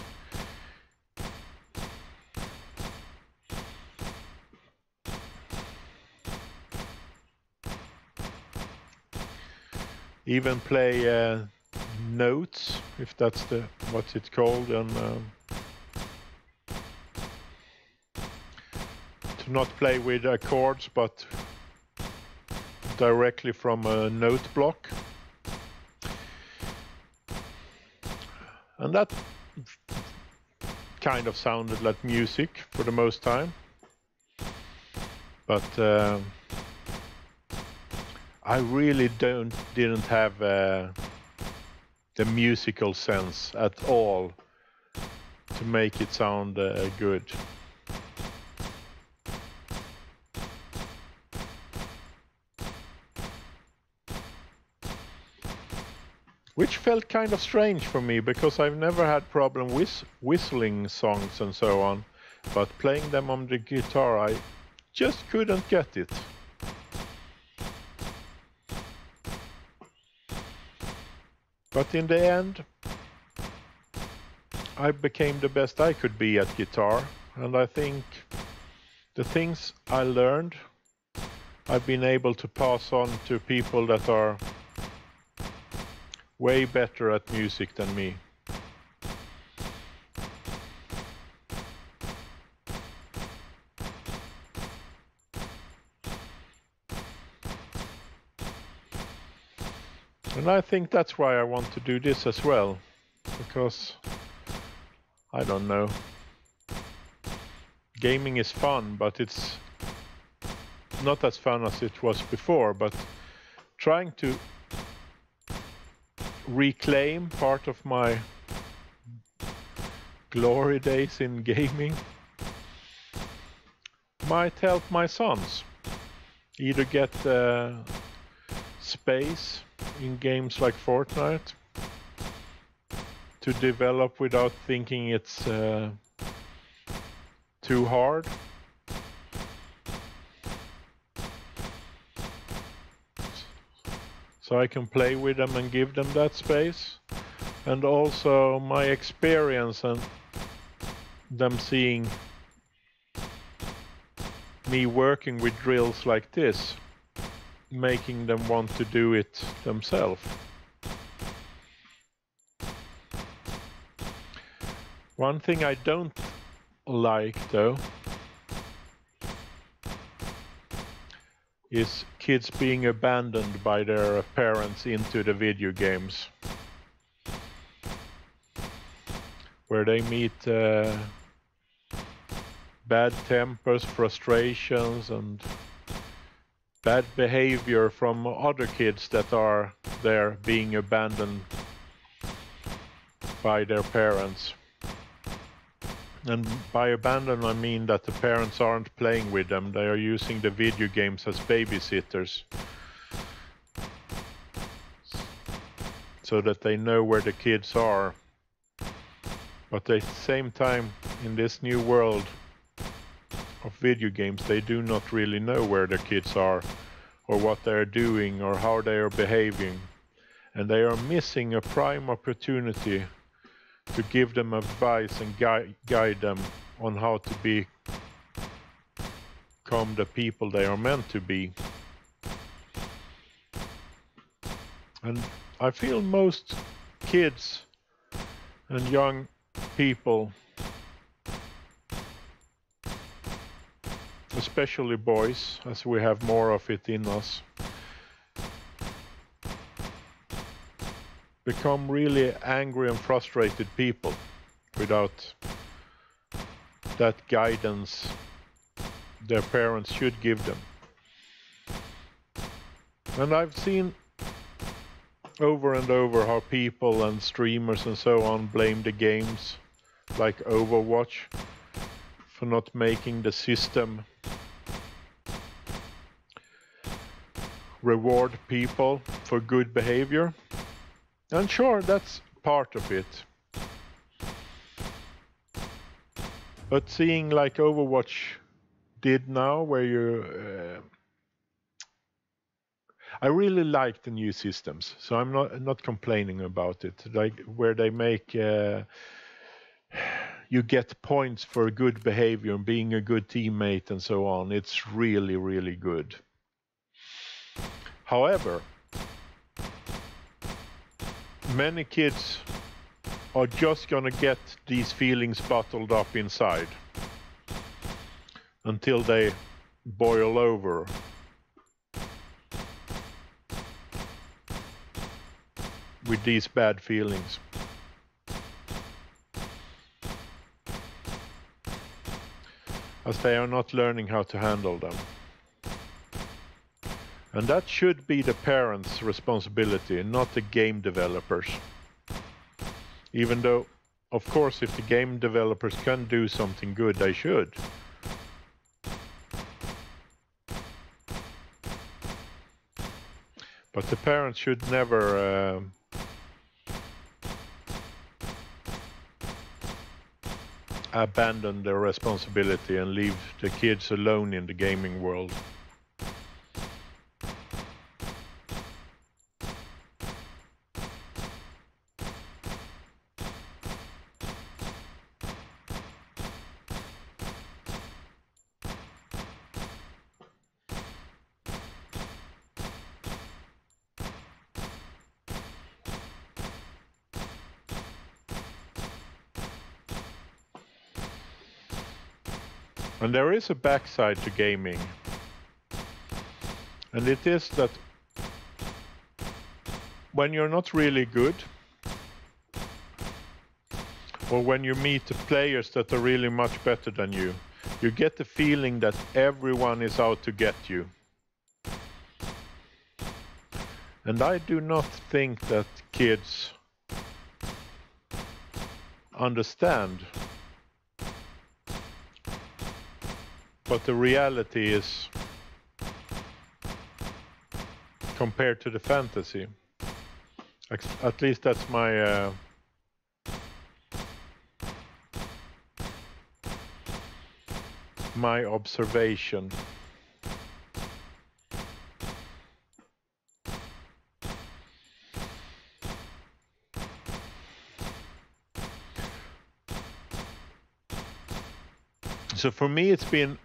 Even play notes if that's the what's it called, and to not play with chords but directly from a note block. And that kind of sounded like music for the most time. But I really didn't have the musical sense at all to make it sound good. Which felt kind of strange for me, because I've never had problem with whistling songs and so on, but playing them on the guitar, I just couldn't get it. But in the end, I became the best I could be at guitar, and I think the things I learned, I've been able to pass on to people that are way better at music than me. And I think that's why I want to do this as well, because, I don't know, gaming is fun, but it's not as fun as it was before, but trying to reclaim part of my glory days in gaming might help my sons either get space in games like Fortnite to develop without thinking it's too hard, so I can play with them and give them that space, and also my experience and them seeing me working with drills like this, making them want to do it themselves. One thing I don't like, though, is kids being abandoned by their parents into the video games, where they meet bad tempers, frustrations, and bad behavior from other kids that are there being abandoned by their parents. And by abandon, I mean that the parents aren't playing with them, they are using the video games as babysitters, so that they know where the kids are. But at the same time, in this new world of video games, they do not really know where the kids are, or what they are doing, or how they are behaving. And they are missing a prime opportunity to give them advice and guide them on how to become the people they are meant to be. And I feel most kids and young people, especially boys, as we have more of it in us, become really angry and frustrated people without that guidance their parents should give them. And I've seen over and over how people and streamers and so on blame the games like Overwatch for not making the system reward people for good behavior. And sure, that's part of it. But seeing like Overwatch did now, where you... I really like the new systems, so I'm not complaining about it. Like where they make... you get points for good behavior and being a good teammate and so on. It's really, really good. However, many kids are just gonna get these feelings bottled up inside until they boil over. With these bad feelings. As they are not learning how to handle them. And that should be the parents' responsibility, not the game developers. Even though, of course, if the game developers can do something good, they should. But the parents should never abandon their responsibility and leave the kids alone in the gaming world. And there is a backside to gaming. And it is that when you're not really good, or when you meet the players that are really much better than you get the feeling that everyone is out to get you. And I do not think that kids understand. But the reality is compared to the fantasy. At least that's my my observation. So for me, it's been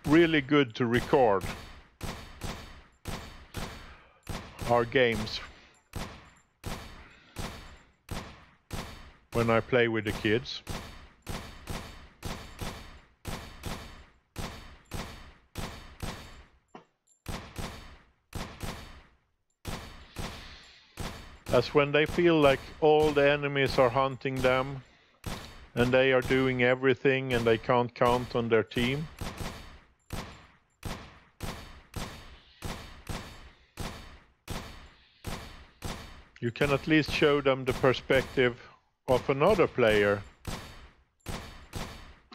really good to record our games when I play with the kids. As when they feel like all the enemies are hunting them and they are doing everything and they can't count on their team. You can at least show them the perspective of another player,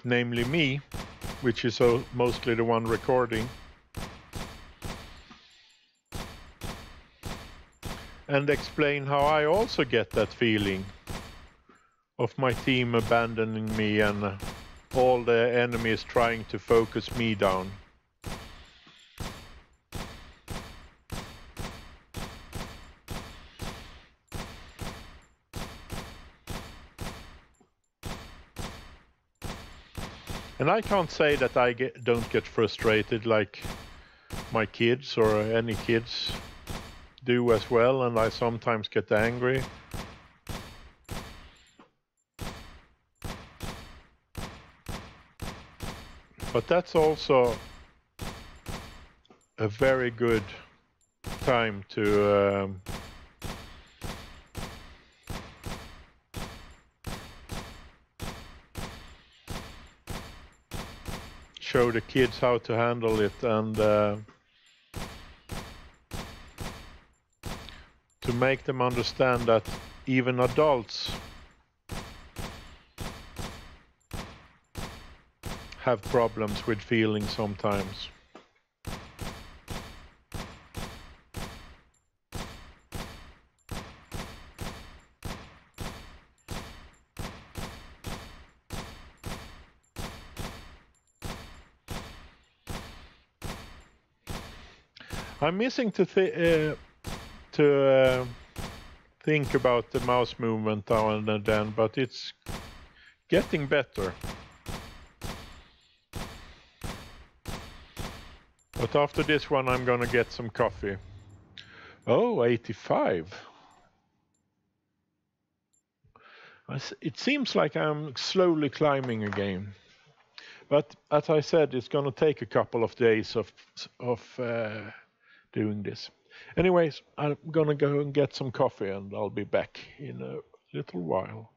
namely me, which is mostly the one recording. And explain how I also get that feeling of my team abandoning me and all the enemies trying to focus me down. And I can't say that I don't get frustrated like my kids or any kids do as well, and I sometimes get angry. But that's also a very good time to show the kids how to handle it and to make them understand that even adults have problems with feelings sometimes. I'm missing to think about the mouse movement now and then, but it's getting better. But after this one, I'm gonna get some coffee. Oh, 85. It seems like I'm slowly climbing again. But as I said, it's going to take a couple of days of doing this. Anyways, I'm going to go and get some coffee and I'll be back in a little while.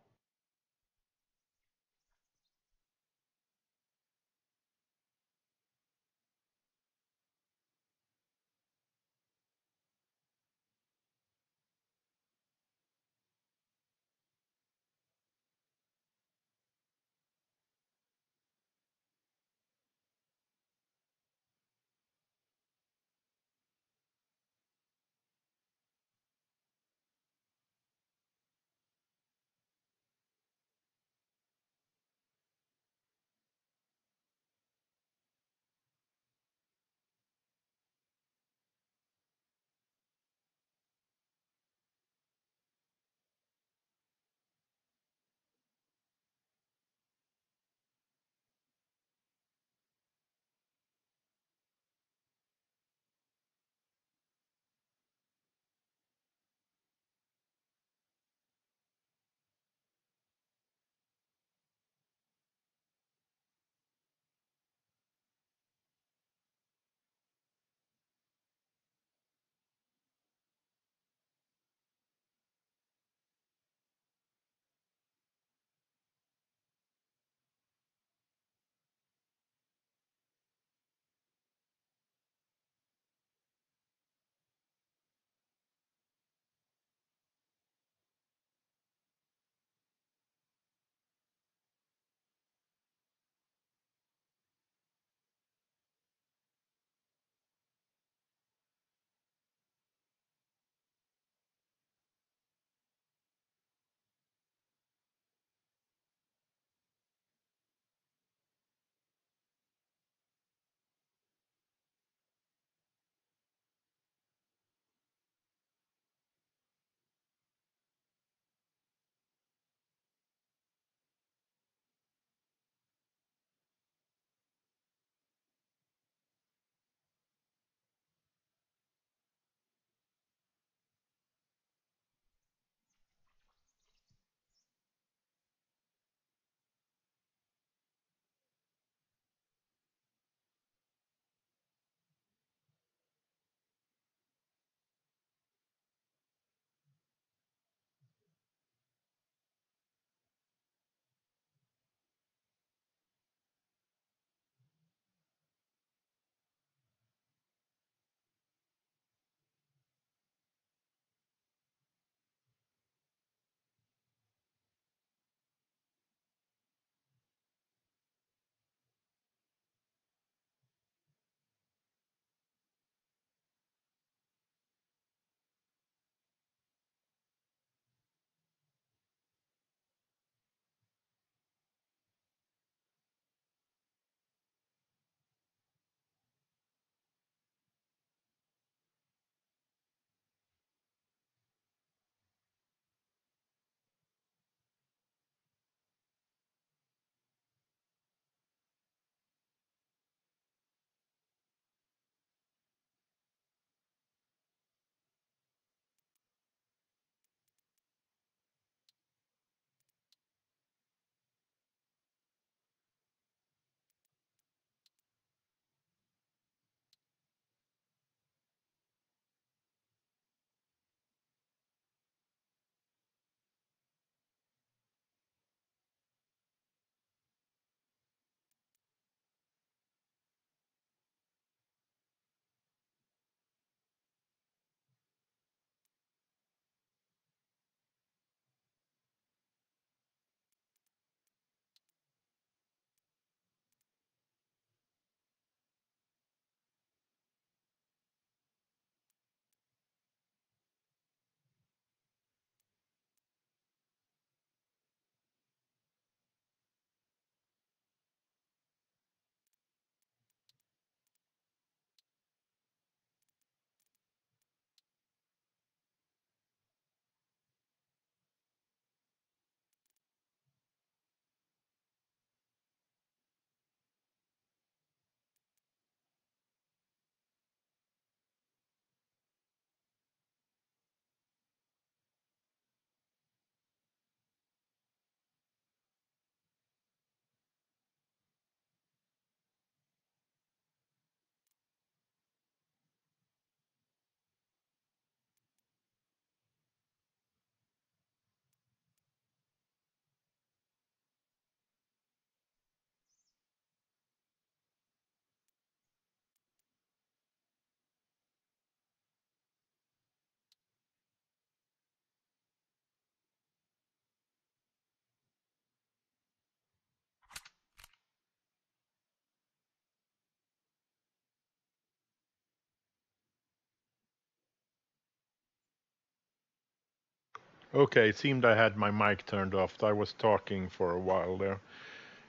Okay, it seemed I had my mic turned off. I was talking for a while there.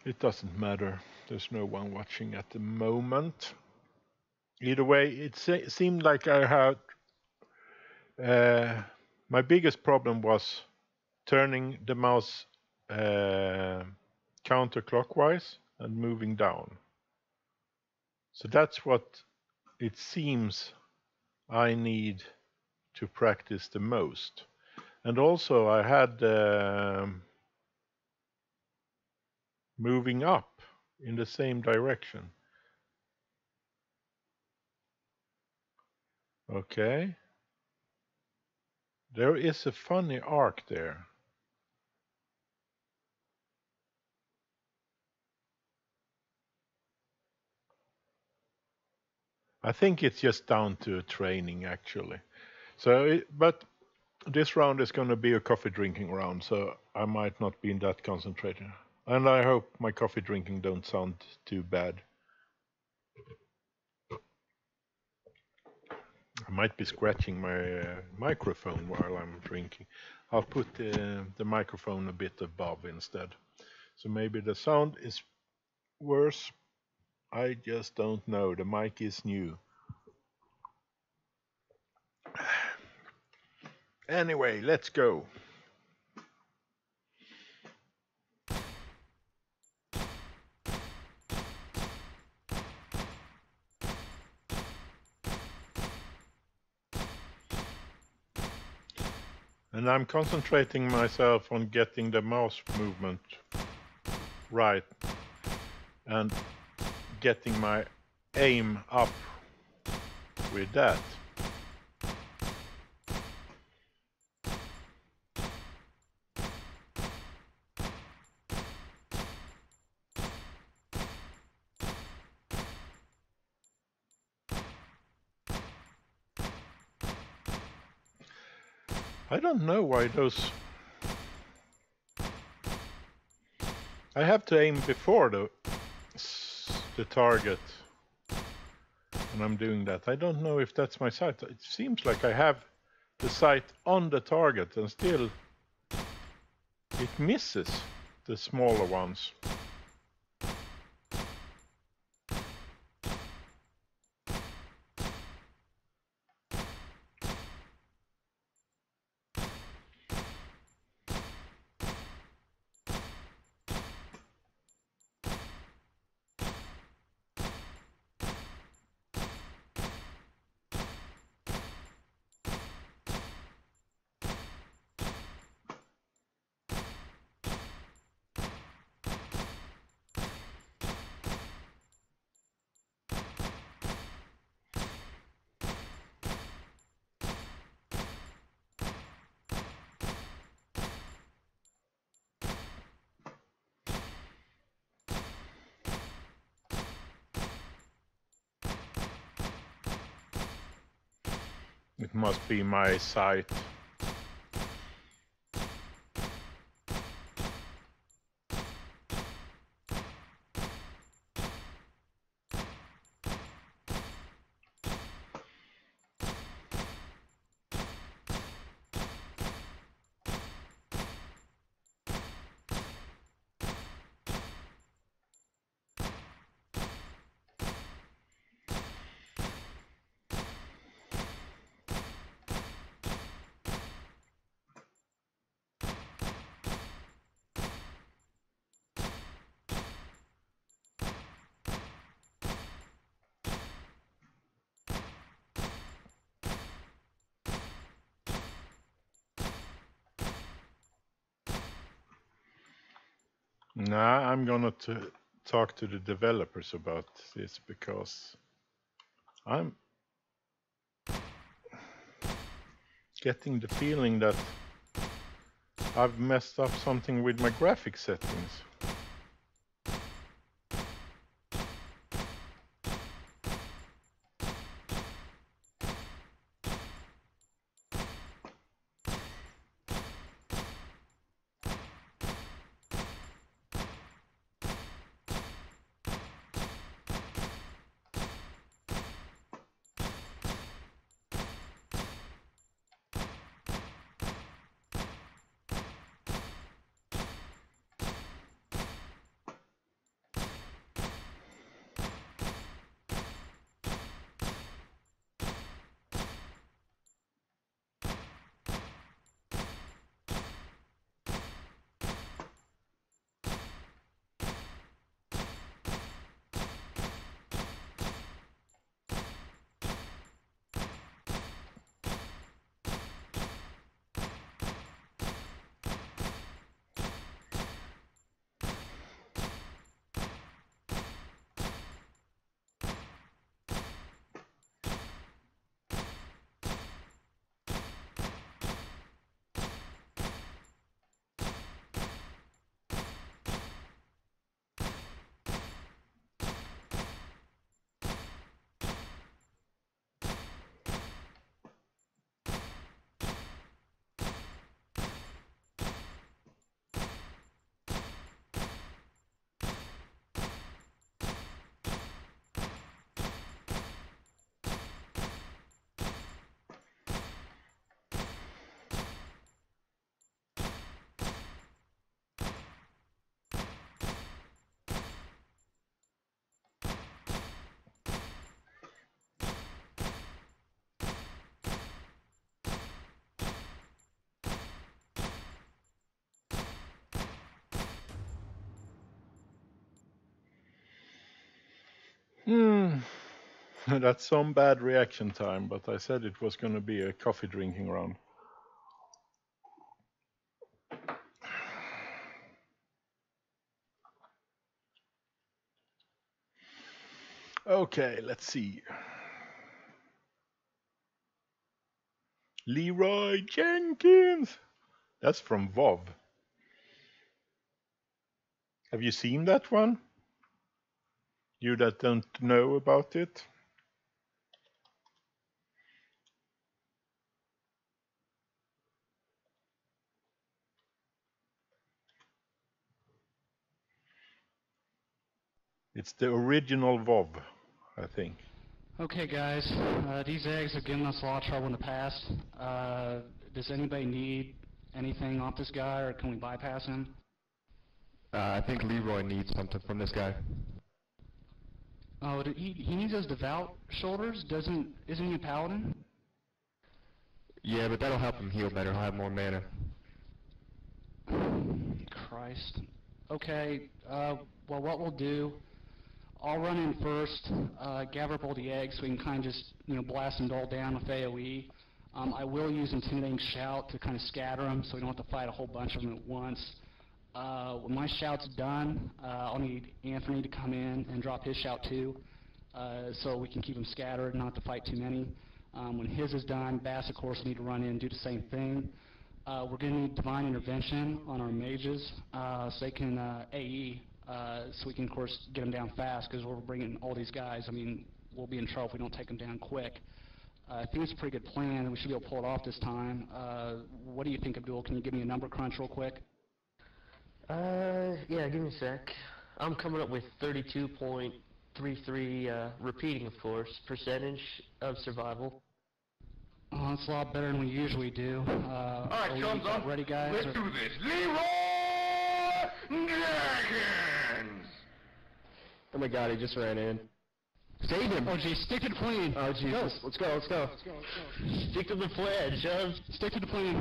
It doesn't matter. There's no one watching at the moment. Either way, it seemed like I had... my biggest problem was turning the mouse counterclockwise and moving down. So that's what it seems I need to practice the most. And also I had moving up in the same direction. Okay. There is a funny arc there. I think it's just down to training actually. But this round is going to be a coffee drinking round, so I might not be in that concentrated. And I hope my coffee drinking don't sound too bad. I might be scratching my microphone while I'm drinking. I'll put the microphone a bit above instead. So maybe the sound is worse. I just don't know. The mic is new. Anyway, let's go. And I'm concentrating myself on getting the mouse movement right and getting my aim up with that. I don't know why those... I have to aim before the target when I'm doing that. I don't know if that's my sight. It seems like I have the sight on the target and still it misses the smaller ones. It must be my sight. Nah, I'm gonna talk to the developers about this because I'm getting the feeling that I've messed up something with my graphic settings. Hmm. That's some bad reaction time, but I said it was going to be a coffee drinking round. Okay, let's see. Leroy Jenkins. That's from WoW. Have you seen that one? You that don't know about it? It's the original WoW, I think. Okay, guys, these eggs have given us a lot of trouble in the past. Does anybody need anything off this guy, or can we bypass him? I think Leroy needs something from this guy. Oh, he needs those devout shoulders. Isn't he a paladin? Yeah, but that'll help him heal better. He'll have more mana. Christ. Okay, well, what we'll do, I'll run in first, gather up all the eggs so we can kind of just, blast them all down with AoE. I will use Intimidating Shout to kind of scatter them so we don't have to fight a whole bunch of them at once. When my shout's done, I'll need Anthony to come in and drop his shout too, so we can keep them scattered and not have to fight too many. When his is done, Bass, of course, will need to run in and do the same thing. We're going to need Divine Intervention on our mages, so they can AE, so we can, of course, get them down fast, because we're bringing all these guys. I mean, we'll be in trouble if we don't take them down quick. I think it's a pretty good plan, and we should be able to pull it off this time. What do you think, Abdul? Can you give me a number crunch real quick? Yeah, give me a sec. I'm coming up with 32.33, repeating, of course, percentage of survival. Oh, that's a lot better than we usually do. Alright, chums up. Ready, guys? Let's do this. Leroy Jenkins! Oh my god, he just ran in. Save him! Oh, geez, stick to the plan. Oh Jesus, let's go. Stick to the plan, chums. Stick to the plan.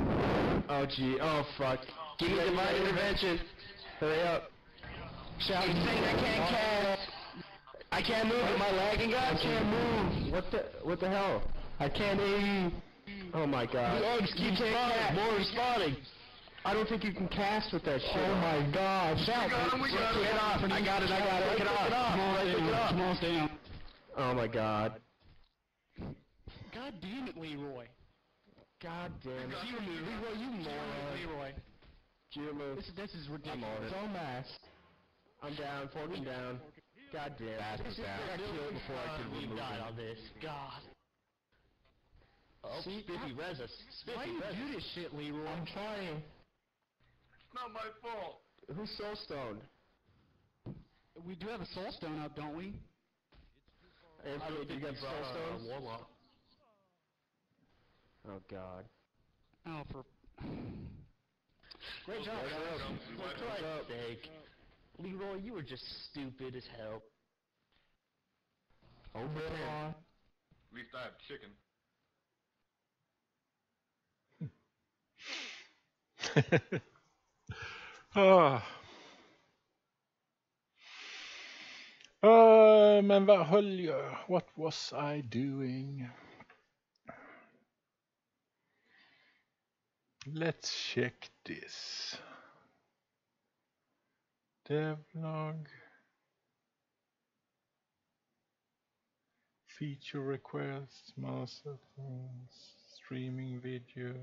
Oh gee, oh fuck. Give me divine intervention. Hurry up. Shout. He's saying I can't cast. I can't move. Am I lagging, guys? I can't move. What the hell? I can't AE. Oh my god. The eggs keep spawning. More are spawning. I don't think you can cast with that shit. Oh my god. Shout. Get off. I got it. Take it off. Come on, down. Oh my god. God damn it, Leroy. God damn it. Leroy, you moron. Leroy. Jimmy. This is ridiculous. So mass. I'm down, Fortune down. God damn. I got killed before I could remove died him. on this. God. Oh, Spiffy res us. Why do you do this shit, Leroy? I'm trying. It's not my fault. Who's soul stoned? We do have a soul stone up, don't we? Anthony, did you get soul stones? Warlock. Oh god. Oh, for... Great job, For Christ's sake. Leroy, you were just stupid as hell. Over there. At least I have chicken. Men vad höll jag? What was I doing? Let's check this. Devlog. Feature requests, mouse settings, streaming video.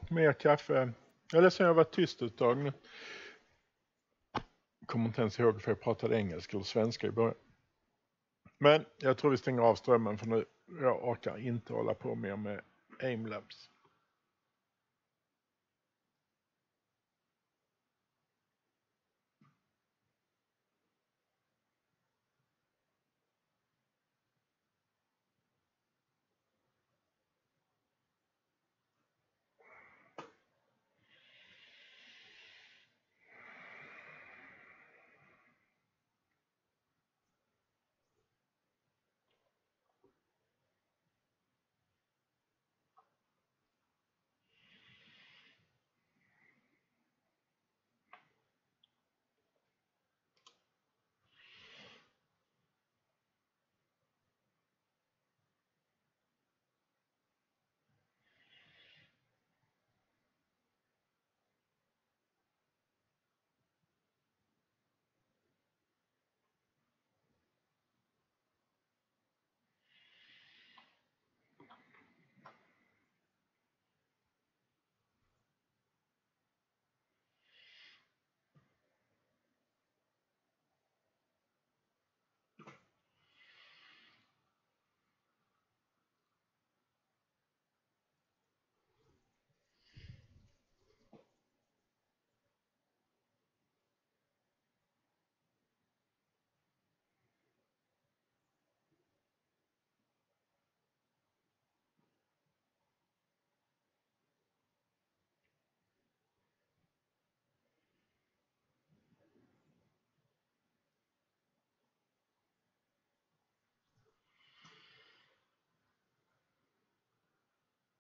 Mer kaffe. Jag är ledsen, jag har varit tyst ett tag nu. Kommer inte ens ihåg för jag pratade engelska eller svenska i början. Men jag tror vi stänger av strömmen för nu. Jag orkar inte hålla på mer med aimlabs.